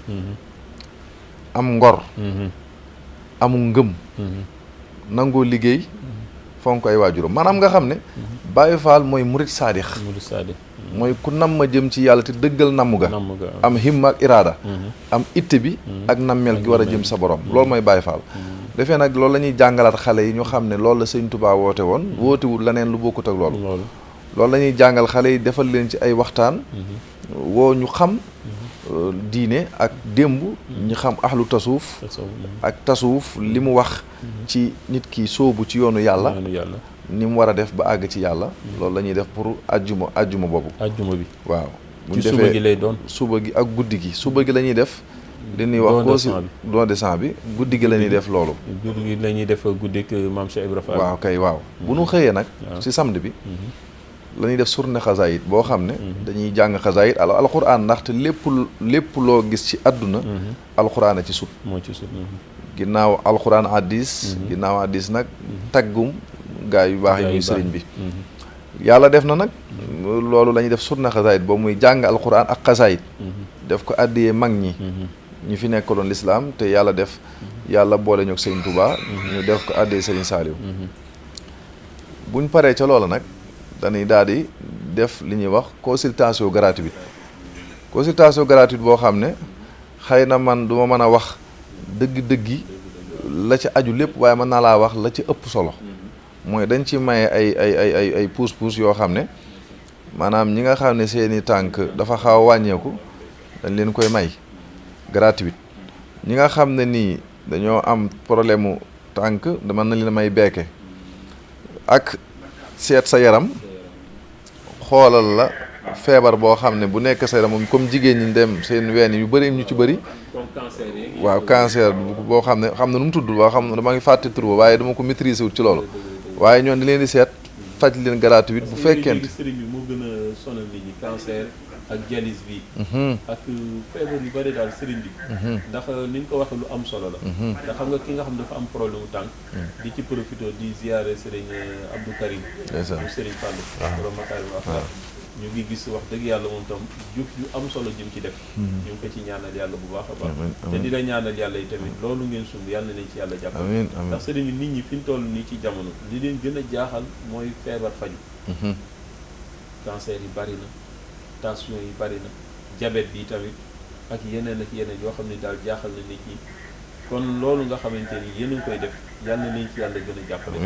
am ngor amul ngëm nangoo liggéey fonk ay waajuram maanaam nga xam ne Baay Faal mooy murit saadix mooy ku nam ma jëm ci yàlla te dëggal namm ga am himma ak iraada am itte bi ak nammeel gi war a jëm sa borom loolu mooy Baay Faal defee nag loolu la ñuy jàngalaat xale yi ñu xam ne loolu la Sëñ Tuubaa woote woon wootewul leneen lu bokkut ak loolu la ñuy jàngal xale yi defal leen ci ay waxtaan woo ñu xam diine ak démb ñu xam ahlu tasuuf ak tasuuf li mu wax ci nit ki sóobu ci yoonu yàlla ni mu war a def ba àgg ci yàlla loolu la ñuy def pour ajjuma boobu bi waaw bu ñu defee suba gi lay doon suba gi ak guddi gi suba gi la ñuy def li ñuy wax don de sang bi guddi gi la ñuy def loolu guddi gi la ñuy def guddi ak maam Cheikh Ibra Fall waaw kay waaw bu ñu xëyee nag ci samedi bi la ñuy def surne xasaayit boo xam ne dañuy jàng xasaayit alxuraan ndaxte lépp loo gis ci àdduna alxuraan a ci sut ginnaaw alxuraan addis ginnaaw addis nag taggum gaa yu baax yi muy sëriñ bi yàlla def na nag loolu la ñuy def surne xasaayit boobu muy jàng alxuraan ak xasaayit def ko addiyee mag ñi ñu fi nekkaloon lislaam te yàlla def yàlla boole ñoo ak Sëriñ Tuubaa ñu def ko addiyee Sëriñ Saaliw buñ paree ca loola nag dañuy daal di def li ñuy wax consultation gratuite boo xam ne xëy na man du ma mën a wax dëgg-dëggi la ci aju lépp waaye mën naa laa wax la ci ëpp solo mooy dañ ci maye ay pousse-pousse yoo xam ne maanaam ñi nga xam ne seeni tànk dafa xaw a wàññeeku dañ leen koy may gratuite ñi nga xam ne nii dañoo am problème mu tànk mën nañ leen may beeke ak seet sa yaram xoolal la feebar boo xam ne bu nekk sa yaram moom comme jigéen ñi dem seen ween yu bëri ñu ci bëri waaw cancer boo xam ne nu mu tudd waaw xam ne dama ngi fàtte tur ba waaye dama ko maîtriser wut ci loolu waaye ñoon di leen di seet faj leen gratuit bu fekkente sëriñ bi moo gën a sonal nit ñi cancer ak dialyse bi ak feebar yu bëri daal sëriñ bi ndax ni ñu ko waxee lu am solo la ndax xam nga ki nga xam dafa am problème mu tànk di ci profité di ziare sëriñ Abdou Karim mu sëriñ Fallou borom Makaarim Axlaaq ñu ngi gis wax dëgg yàlla moom tam jëf yu am solo jëm ci def ñu ngi ko ci ñaanal yàlla bu baax a baax te di la ñaanal yàlla yi tamit loolu ngeen sumb yàlla nañ ci yàlla jàppal ndax sëriñ bi nit ñi fi ñu toll nii ci jamono li leen gën a jaaxal mooy feebar faju cancer yi bari na tension yi bari na diabète bi tamit ak yeneen yoo xam ne daal jaaxal na nit ñi kon loolu nga xamante ni yéen a ngi koy def yàlla nañ ci yàlla gën a jàppale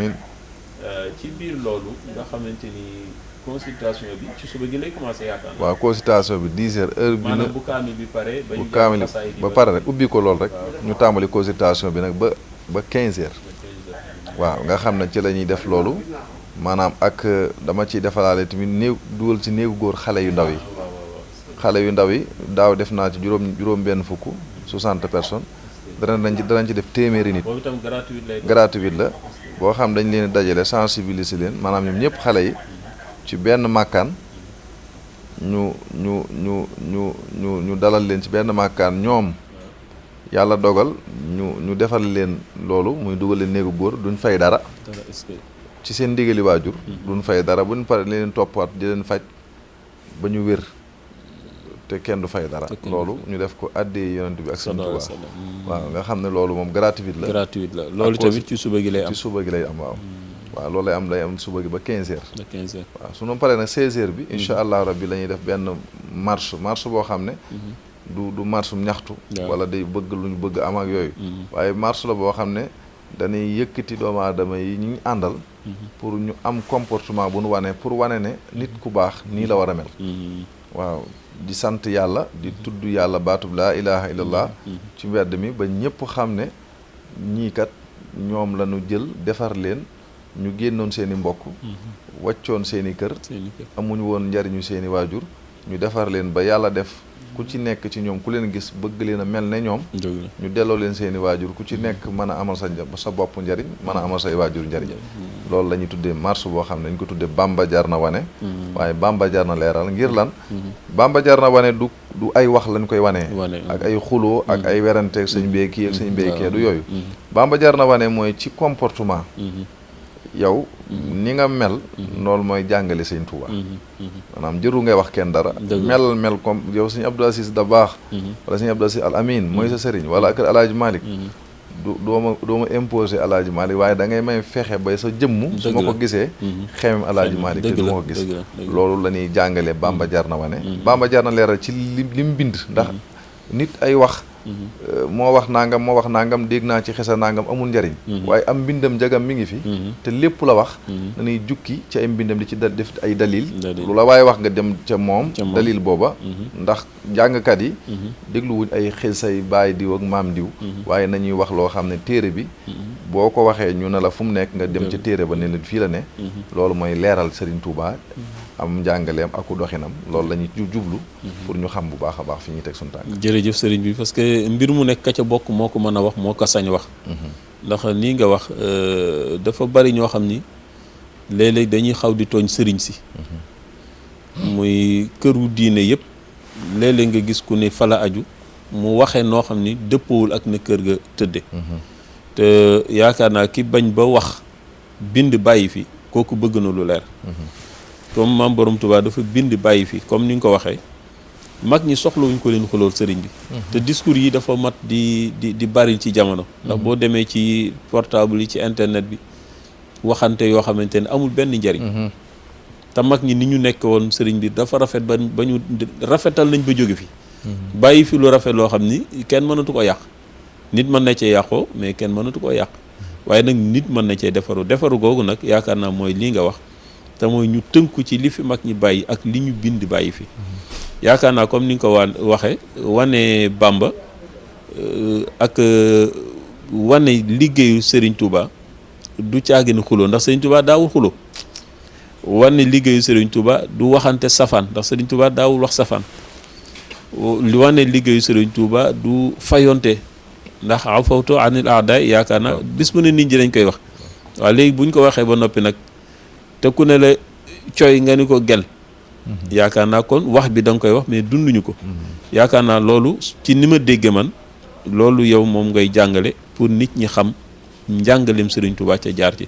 ci biir loolu nga xamante ni consultation bi ci suba gi lay commencé yaakaar naa. waaw consultation bi 10 heures heure bi. maanaam bu kaamil bi pare. bu kaamil ba pare rek ubbi ko lool rek. ñu tàmbali consultation bi nag ba 15 heures. waaw nga xam ne ci la ñuy def loolu maanaam ak dama ciy defalaale tamit néew dugal ci néegu góor xale yu ndaw yi. xale yu ndaw yi daaw def naa ci juróom benn fukk 60 personnes danañ ci def téeméeri nit. boobu itam gratuit la boo xam dañ leen dajale sensibiliser leen maanaam ñoom ñëpp xale yi. ci benn màkkaan ñu dalal leen ci benn màkkaan ñoom yàlla dogal ñu defal leen loolu muy dugal leen néegu góor duñ fay dara ci seen ndigali waajur duñ fay dara buñ pare leen toppaat di leen faj ba ñu wér te kenn du fay dara loolu ñu def ko àddee yonent bi ak Sëñ Tuubaa waaw nga xam ne loolu moom gratuit la loolu tamit ci suba gi lay am waaw loolu lay am suba gi ba 15 heures. ba 15 heures waaw su ñu paree nag 16 heures bi. incha allah rabbi la ñuy def benn marche boo xam ne. du marche ñaxtu. wala day bëgg lu ñu bëgg am ak yooyu. waaye marche la boo xam ne dañuy yëkkati doomu aadama yi ñu àndal. pour ñu am comportement bu nu wane pour wane ne nit ku baax nii la war a mel. waaw di sant yàlla di tudd yàlla baatub laa ilaha illallah. ci mbedd mi ba ñëpp xam ne ñii kat ñoom la ñu jël defar leen. ñu génnoon seen i mbokk wàccoon seen i kër amuñu woon njariñu seen i waajur ñu defar leen ba yàlla def ku ci nekk ci ñoom ku leen gis bëgg leen a mel ne ñoom ñu delloo leen seen i waajur ku ci nekk mën a amal sa bopp njariñ mën a amal say waajur njariñ loolu la ñuy tuddee marche boo xam ne dañ ko tuddee Bamba jar na wane waaye Bamba jar na leeral ngir lan Bamba jar na wane du ay wax lañ koy wanee ak ay xuloo ak ay werante ak sëñ beekii ak sëñ beekee du yooyu Bamba jar na wane mooy ci comportement yow ni nga mel loolu mooy jàngale sëñ Tuubaa maanaam jëru ngay wax kenn dara mel comme yow sëñ Abdou Aziz Dabakh wala sëñ Abdou Aziz Al Amin mooy sa sëriñ wala ak Alaaji Malick doo ma imposer Alaaji Malick waaye da ngay may fexe ba sa jëmm su ma ko gisee xemem Alaaji Malick te du ma ko gis loolu la ñuy jàngale Bamba jar na wane Bamba jar na leeral ci li mu bind ndax nit ay wax moo wax nangam dégg naa ci xesa nangam amul njariñ waaye am mbindam jagam mi ngi fi te lépp la wax dañuy jukki ci ay mbindam di ci def ay dalil lu la waaye wax nga dem ca moom dalil booba ndax jàngkat yi dégluwuñ ay xesay baay diw ak maam diw waaye nañuy wax loo xam ne téere bi boo ko waxee ñu ne la fu mu nekk nga dem ca téere ba ne la fii la ne loolu mooy leeral Serigne Touba am njàngaleem aku doxinam loolu la ñuy jublu pour ñu xam bu baax a baax fi ñuy teg suñu tànk jërëjëf sëriñ bi parce que mbir mu nekk ka ca bokk moo ko mën a wax moo ko sañ wax ndax nii nga wax dafa bari ñoo xam ni léeg-léeg dañuy xaw di tooñ sëriñ si muy këru diine yëpp léeg-léeg nga gis ku ne fa la aju mu waxee noo xam ni dëppoowul ak na kër ga tëdde te yaakaar naa ki bañ ba wax bind bàyyi fi kooku bëgg na lu leer comme maam borom Tuubaa dafa bind bàyyi fi comme ni nga ko waxee mag ñi soxlawuñ ko leen xulool sëriñ bi te discours yi dafa mat di bari ci jamono ndax boo demee ci portable yi ci internet bi waxante yoo xamante ne amul benn njariñ te mag ñi ni ñu nekk woon sëriñ bi dafa rafet ba ñu rafetal nañ ba jóge fi bàyyi fi lu rafet loo xam ni kenn mënatu ko yàq nit mën na cee yàqoo mais kenn mënatu koo yàq waaye nag nit mën na cee defaru googu nag yaakaar naa mooy lii nga wax te mooy ñu tënku ci li fi mag ñi bàyyi ak li ñu bind bàyyi fi yaakaar naa comme ni nga ko waxe wane Bamba ak wane liggéeyu Serigne Touba du caagin xuloo ndax Serigne Touba daawul xuloo wane liggéeyu Serigne Touba du waxante safaan ndax Serigne Touba daawul wax safaan wane liggéeyu Serigne Touba du fayonte ndax afawtu anil aada yaakaar naa bis mu ne nit ñi dañ koy wax waaw léegi bu ñu ko waxee ba noppi nag te ku ne la coy nga ni ko gel yaakaar naa kon wax bi da nga koy wax mais dunduñu ko yaakaar naa loolu ci ni ma dégge man loolu yow moom ngay jàngale pour nit ñi xam njàngalem Serigne Touba ca jaar ci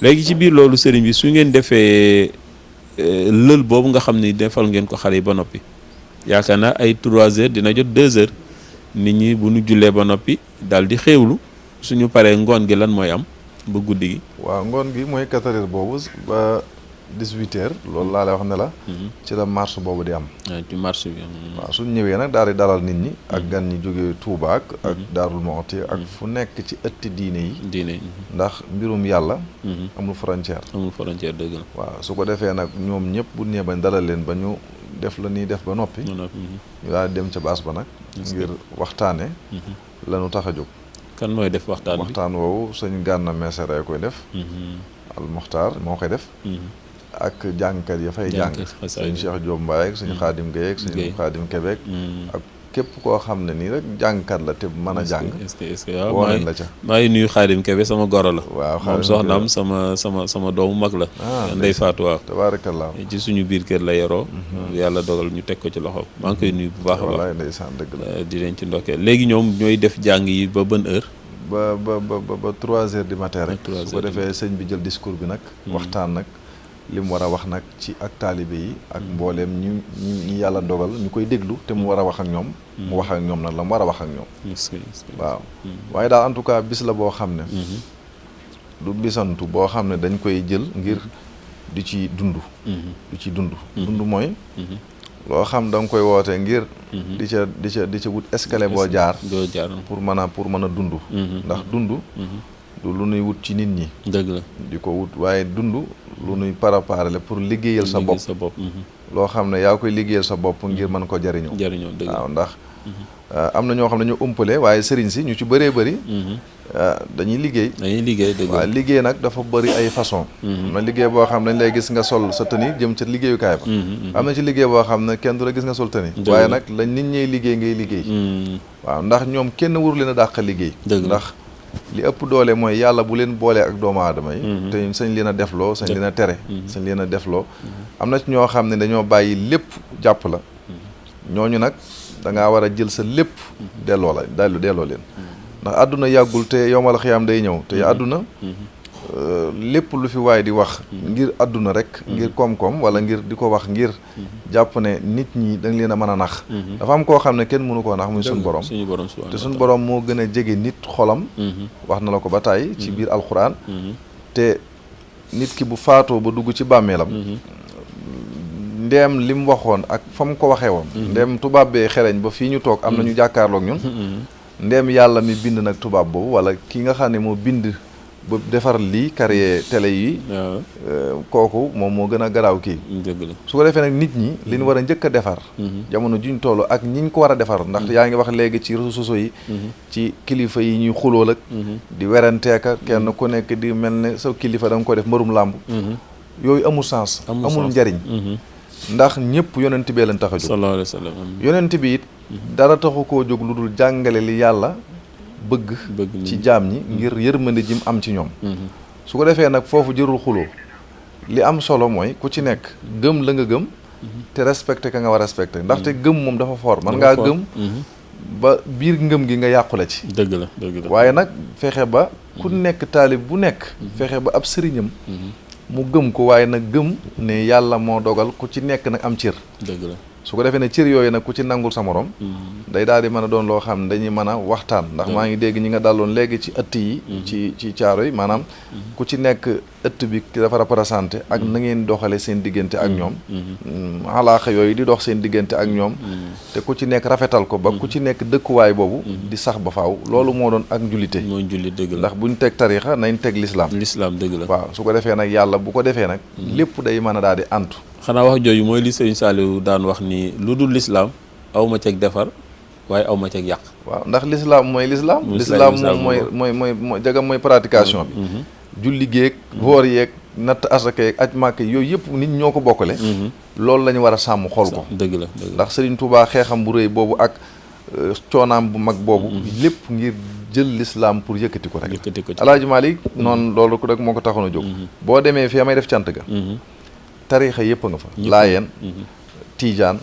léegi ci biir loolu Serigne bi su ngeen defee lël boobu nga xam ni defal ngeen ko xale yi ba noppi yaakaar naa ay 3 heures dina jot 2 heures nit ñi bu ñu jullee ba noppi daal di xéewlu suñu paree ngoon gi lan mooy am ba guddi gi. waaw ngoon gi mooy 4 heures boobu ba 18 heures loolu laa lay wax ne la. ci la marche boobu di am. ci marche bi. waaw suñ ñëwee nag daal di dalal nit ñi. ak gan ñi jógee Touba ak Darou Mouhty ak fu nekk ci ëtti diine yi. ndax mbirum yàlla. amul frontière. amul frontière dëgg la. waaw su ko defee nag ñoom ñëpp bu ñëwee bañ dalal leen ba ñu def la ñuy def ba noppi. ñu daal di dem ca baas ba nag. ngir waxtaane la ñu tax a jóg. kan mooy def waxtaan bi waxtaan woowu sëñ Gana Messere koy def. Al Mokhtar moo koy def. ak jàngkat ya fay jàng sëñ Cheikh Diop Mbaye ak sëñ Khadim Gueye ak sëñ Khadim Québec ak képp koo xam ne nii rek jàngkat la te mën a jàng est-ce que waaw woo nañ la ca maa ngi nuyu Khadim Québec sama goro la waaw moom soxnaam sama doomu mag la Ndey Fatou waaw tabaarakallaa ci suñu biir kër la yoroo yàlla dogal ñu teg ko ci loxo maa ngi koy nuyu bu baax a baax wallaay ndeysaan dëgg la di leen ci ndokkee léegi ñoom ñooy def jàng yi ba ban heure ba 3 heures du matin rek su ko defee sëñ bi jël discours bi nag waxtaan nag li mu war a wax nag ci ak taalibe yi ak mbooleem ñi yàlla dogal ñu koy déglu te mu war a wax ak ñoom mu wax ak ñoom nag la mu war a wax ak ñoom waaw waaye daal en tout cas bis la boo xam ne du bisantu boo xam ne dañ koy jël ngir di ci dund dund mooy loo xam da nga koy woote ngir di ca wut escalier boo jaar pour mën a dund ndax dund du lu nuy wut ci nit ñi dëgg la di ko wut waaye dund lu nuy préparer la pour liggéeyal sa bopp loo xam ne yaa koy liggéeyal sa bopp ngir mën ko jariñoo dëgg waaw ndax am na ñoo xam ne ñu ëmpale waaye sëriñ si ñu ci bëree bëri dañuy liggéey dëgg waaw liggéey nag dafa bëri ay façon am na liggéey boo xam ne dañ lay gis nga sol sa tenue jëm ca liggéeyukaay ba am na ci liggéey boo xam ne kenn du la gis nga sol tenue waaye nag lañ nit ñey liggéey ngay liggéey waaw ndax ñoom kenn waru leen a dàq liggéey ndax li ëpp doole mooy yàlla bu leen boolee ak doomu aadama yi te sañ leen a defloo sañ leen a tere sañ leen a defloo am na ci ñoo xam ne dañoo bàyyi lépp jàpp la ñooñu nag da ngaa war a jël sa lépp delloo leen ndax àdduna yàggul te yowmal xiyaam day ñëw te àdduna lépp lu fi waay di wax ngir àdduna rek ngir koom-koom wala ngir di ko wax ngir jàpp ne nit ñi da nga leen a mën a nax dafa am koo xam ne kenn mënu koo nax muy suñu borom te suñu borom moo gën a jege nit xolam wax na la ko ba tàyyi ci biir alxuraan te nit ki bu faatoo ba dugg ci bàmmeelam ndeem li mu waxoon ak fa mu ko waxee woon ndeem tubaab bee xereñ ba fii ñu toog am na ñu jàkkaarloog ñun ndeem yàlla mi bind nag tubaab boobu wala ki nga xam ne moo bind ba defar lii carrière télé yi kooku moom moo gën a garaaw kii su ko defee nag nit ñi li ñu war a njëkk a defar jamono juñ toll ak ñi ñu ko war a defar ndax yaa ngi wax léegi ci réseaux sociaux yi ci kilifa yi ñuy xulool ak di weranteeka kenn ku nekk di mel ne sa kilifa da nga ko def mbërum làmb yooyu amul sens amul njariñ ndax ñëpp yonent bee leen tax a jóg sallallahu alayhi wa sallam yonent bi it dara taxu koo jóg lu dul jàngale li yàlla bëgg ci jaam ñi ngir yërmande ji mu am ci ñoom su ko defee nag foofu jërul xuloo li am solo mooy ku ci nekk gëm la nga gëm te respecté ka nga war a respecté ndaxte gëm moom dafa fort man ngaa gëm ba biir ngëm gi nga yàqule ci dëgg la waaye nag fexe ba ku nekk taalib bu nekk fexe ba ab sëriñam mu gëm ko waaye nag gëm ne yàlla moo dogal ku ci nekk nag am cër dëgg la su ko defee ne cër yooyu nag ku ci nangul sa morom day daal di mën a doon loo xam ne dañuy mën a waxtaan ndax maa ngi dégg ñi nga daloon léegi ci ëtt yi ci caaro yi maanaam ku ci nekk ëtt bi dafa représenté ak na ngeen doxale seen diggante ak ñoom alaaxa yooyu di dox seen diggante ak ñoom te ku ci nekk rafetal ko ba ku ci nekk dëkkuwaay boobu di sax ba faaw loolu moo doon ak njullite mooy njullit dëgg la ndax buñ teg tariixa nañ teg lislaam dëgg la waaw su ko defee nag yàlla bu ko defee nag lépp day mën a daal di antu xanaa wax jooju mooy li Sëriñ Saliou daan wax ni lu dul lislaam aw ma ceeg defar waaye aw ma ceeg yàq waaw ndax lislaam mooy lislaam moom mooy jagam mooy pratication bi julli géeg woor yeeg natt asaka yeeg aj màkk yooyu yëpp nit ñoo ko bokkale loolu la ñu war a sàmm xool ko dëgg la ndax Sëriñ Tuubaa xeexam bu rëy boobu ak coonaam bu mag boobu lépp ngir jël l'islam pour yëkkati ko rek yëkkati ko ci Alaaji Malik noonu loolu ko rek moo ko taxoon a jóg boo demee fii may def cant ga tariixa yëpp a nga fa laayeen tiijaan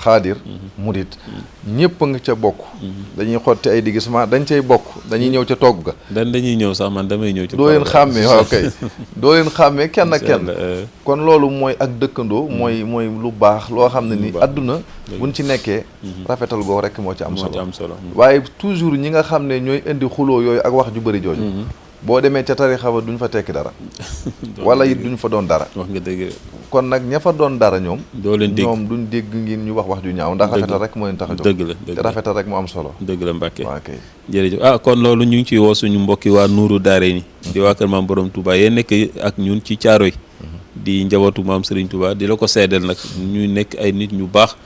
xaadir murit ñëpp a nga ca bokk dañuy xotti ay diggisement dañ cay bokk dañuy ñëw ca togg ga dañuy ñëw sax man damay ñëw ci doo leen xàmmee waaw kay doo leen xàmmee kenn ak kenn kon loolu mooy ak dëkkandoo mooy lu baax loo xam ne ni àdduna buñ ci nekkee rafetal goo rek moo ci am solo waaye toujours ñi nga xam ne ñooy indi xuloo yooyu ak wax ju bëri jooju boo demee ca tarixa ba duñ fa tekki dara wala it duñ fa doon dara wax nga dëgg kon nag ña fa doon dara ñoom doo leen dégg ñoom duñ dégg ngeen ñu wax ju ñaaw ndax rafetal rek moo leen tax a jóg dëgg la te rafetal rek mu am solo dëgg la Mbàkke waaw kay jërëjëf kon loolu ñu ngi ciy woo suñu mbokki waa Nuuru Daarayni di waa kër maam Borom Touba yéen nekk ak ñun ci Caaroy di njabootu maam Serigne Touba di la ko seedeel nag ñu nekk ay nit ñu baax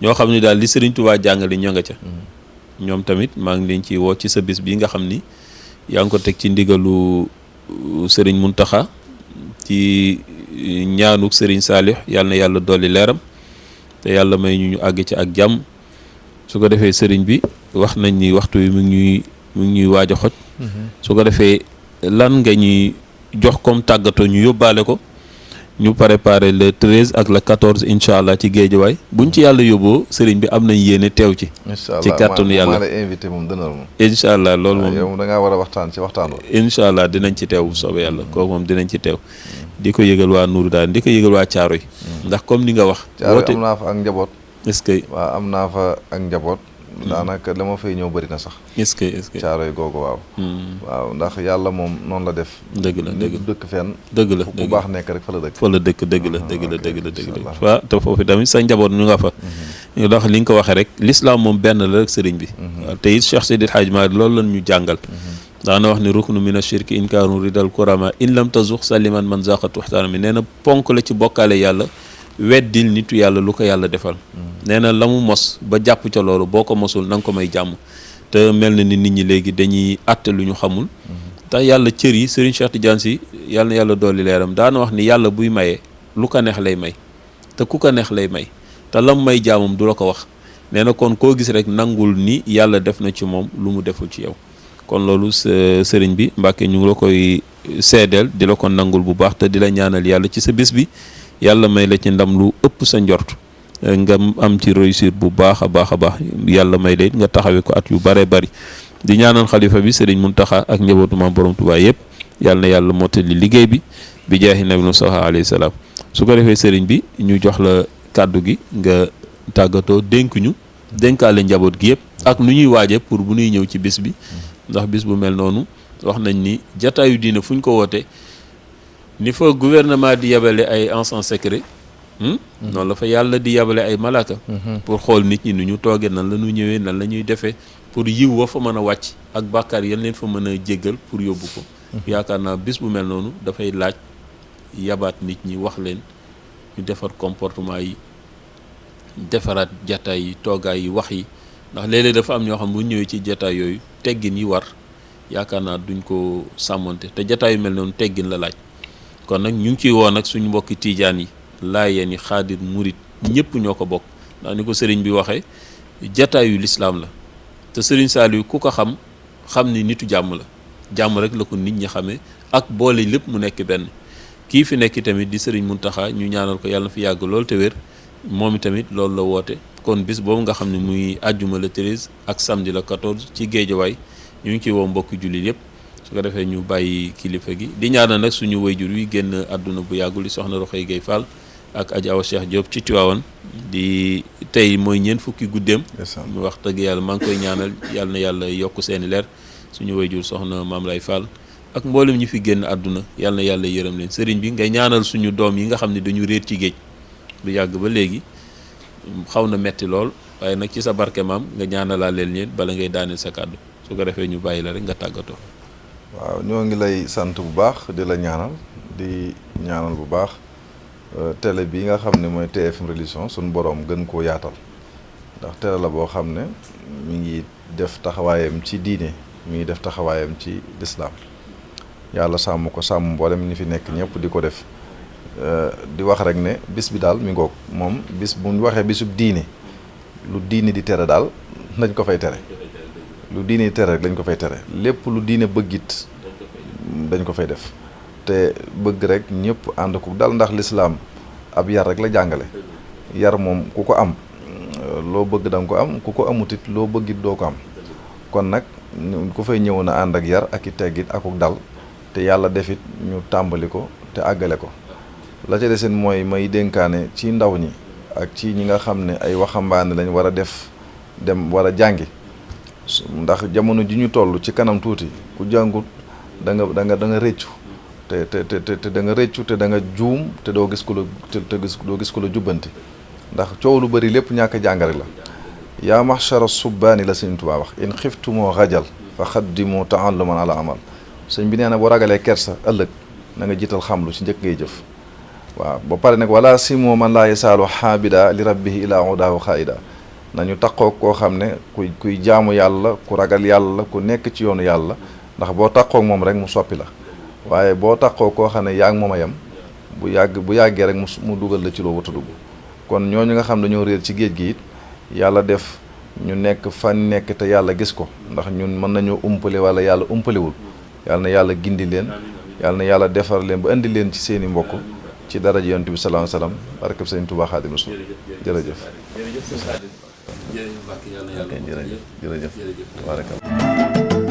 ñoo xam ne daal li Serigne Touba jàngale ñoo nga ca ñoom tamit maa ngi leen ciy woo ci sa bis bi nga xam ni yaa ngi ko teg ci ndigalu Serigne Mountakha ci ñaanuk Serigne Saalix yàlla na yàlla dolli leeram te yàlla may ñu àgg ci ak jàmm su ko defee Serigne bi wax nañ ni waxtu wi mu ngi ñuy waaj a xoj su ko defee lan nga ñuy jox comme tàggatoo ñu yóbbaale ko ñu préparé le 13 ak le 14 incha allah ci Géejawaay buñ ci yàlla yóbboo Serigne bi am nañ yéene teew ci. ci kàttanu yàlla maa la invité moom dënal moom. incha allah loolu moom yow da ngaa war a waxtaan ci waxtaan wa. incha allah dinañ ci teew bu soobee yàlla kooku moom dinañ ci teew. di ko yëgal waa Nuuru daal di ko yëgal waa Caaroy. ndax comme ni nga wax. Caaroy am naa fa ak njaboot. est-ce que. waaw am naa fa ak njaboot. daanaka la ma fay ñëw bëri na sax. est-ce que Caaroy googu waaw. waaw ndax yàlla moom noonu la def. dëgg la dëkk fenn. dëgg la bu baax nekk rek fa la dëkk. fa la dëkk dëgg la waaw te foofu tamit sa njaboot ñu nga fa. ndax li nga ko waxee rek l'islam moom benn la rek sëriñ bi. te it Cheikh Seydil Hadj Malick loolu lan ñu jàngal. daana wax ni ruknu mina shirki inkaaru ridal kurama in lam tazux saliman man zaqat waxtaana mi nee na ponk la ci bokkaale yàlla weddil nitu yàlla lu ko yàlla defal nee na la mu mos ba jàpp ca loolu boo ko mosul na nga ko may jàmm te mel na ni nit ñi léegi dañuy àtte lu ñu xamul te yàlla cër yi Serigne Cheikh Tidiane Sy yàlla na yàlla dolli leeram daana wax ni yàlla buy mayee lu ko neex lay may te ku ko neex lay may te lam may jaamam du la ko wax nee na kon koo gis rek nangul ni yàlla def na ci moom lu mu deful ci yow kon loolu sëriñ bi Mbàkke ñu ngi la koy seedeel di la ko nangul bu baax te di la ñaanal yàlla ci sa bis bi yàlla may la ci ndam lu ëpp sa njort nga am ci réussir bu baax a baax yàlla may la it nga taxawee ko at yu bare bari di ñaanal xalifa bi sëriñ Muntaxa ak njabootu Maam Borom Tuubaa yëpp yàlla na yàlla mottali liggéey bi bi jaahi nabi Mustafa alayhi salaam su ko defee sëriñ bi ñu jox la kàddu gi nga tàggatoo dénkuñu dénkaale njaboot gi yëpp ak nu ñuy waaje pour bu ñuy ñëw ci bis bi ndax bis bu mel noonu wax nañ ni jataayu diine fu ñu ko woote ni fa gouvernement di yabale ay agents secrets noonu la fa yàlla di yabale ay malaaka pour xool nit ñi nu ñu toogee nan la ñu ñëwee nan la ñuy defee pour yiw wa fa mën a wàcc ak bàkkaar yan leen fa mën a jéggal pour yóbbu ko yaakaar naa bis bu mel noonu dafay laaj yabaat nit ñi wax leen ñu defar comportement yi defaraat jataay yi toogaay yi wax yi ndax léeg-léeg dafa am ñoo xam bu ñëwee ci jataay yooyu teggin yi war yaakaar naa duñ ko sàmmonte te jataay yu mel noonu teggin la laaj kon nag ñu ngi ciy woo nag suñu mbokki tiijaan yi laayeen yi xaadir murit ñëpp ñoo ko bokk ndax ni ko sëriñ bi waxee jataayu lislaam la te sëriñ Saliou ku ko xam ni nitu jàmm la jàmm rek la ko nit ñi xamee ak boole lépp mu nekk benn kii fi nekk tamit di sëriñ Muntaxa ñu ñaanal ko yàlla na fi yàgg lool te wér moom tamit loolu la woote kon bis boobu nga xam ne muy àjjuma le 13 ak samedi le 14 ci Géejawaay ñu ngi ciy woo mbokki jullit yëpp su ko defee ñu bàyyi kilifa gi di ñaanal nag suñu wayjur wi génn àdduna bu yàggul di soxna Roxay Gay Fall ak Adja Awa Cheikh Diop ci Tiwaawan di tey mooy ñeent fukki guddeem mu wax dëgg yàlla maa ngi koy ñaanal yàlla na yàlla yokk seeni leer suñu wayjur soxna Maam Lay Fall ak mboolem ñi fi génn àdduna yàlla na yàlla yërëm leen sëriñ bi ngay ñaanal suñu doom yi nga xam ne dañu réer ci géej lu yàgg ba léegi xaw na metti lool waaye nag ci sa barke maam nga ñaanalaa leen ñeen bala ngay daaneel sa kàddu su ko defee ñu bàyyi la rek nga tàggatoo. waaw ñoo ngi lay sant bu baax di la ñaanal bu baax télé bi nga xam ne mooy TFM religion suñu boroom gën koo yaatal ndax télé la boo xam ne mi ngi def taxawaayam ci diine mi ngi def taxawaayam ci lislaam yàlla sàmm ko sàmm mboolem ñi fi nekk ñëpp di ko def di wax rek ne bis bi daal mi ngoog moom bis bu ñu waxee bisub diine lu diine di tere daal dañ ko fay tere lu diine tere rek lañ ko fay tere lépp lu diine bëggit dañ ko fay def te bëgg rek ñëpp ànd ko dal ndax lislaam ab yar rek la jàngale yar moom ku ko am loo bëgg da nga ko am ku ko amutit loo bëggit doo ko am kon nag ku fay ñëw na ànd ak yar ak i teggit akuk dal te yàlla defit ñu tàmbali ko te àggale ko la ca deseen mooy may dénkaane ci ndaw ñi ak ci ñi nga xam ne ay waxambaane lañ war a dem war a jàngi ndax jamono ji ñu toll ci kanam tuuti ku jàngut da nga rëccu te da nga rëccu te da nga juum te doo gis ku la doo gis ku la jubbanti ndax coow lu bëri lépp ñàkk a jàngale la yaa mahshara subbaani la Sëñ Tuubaa wax in xiftumoo xajal fa xaddimoo taalluman ala amal sëñ bi nee na boo ragalee kersa ëllëg na nga jiital xamlu ci njëkk ngay jëf waaw ba pare nag wala simoo man laa yasaalu xaabida li rabbihi ilaa udaahu xaayida nañu taqoo koo xam ne kuy jaamu yàlla ku ragal yàlla ku nekk ci yoonu yàlla ndax boo taqoo moom rek mu soppi la waaye boo taqoo koo xam ne yaa ngi moom a yem bu yàggee rek mu dugal la ci loo wata dugg kon ñooñu nga xam dañoo réer ci géej gi it yàlla def ñu nekk fan nekk te yàlla gis ko ndax ñun mën nañoo umpale wala yàlla umpalewul yàlla na yàlla gindi leen yàlla na yàlla defar leen ba indi leen ci seeni mbokk ci daraja yonent bi sallallahu alayhi wasallam barkeb Sëñ Tuubaa Xaadimu Rasuul jërëjëf jërëjëf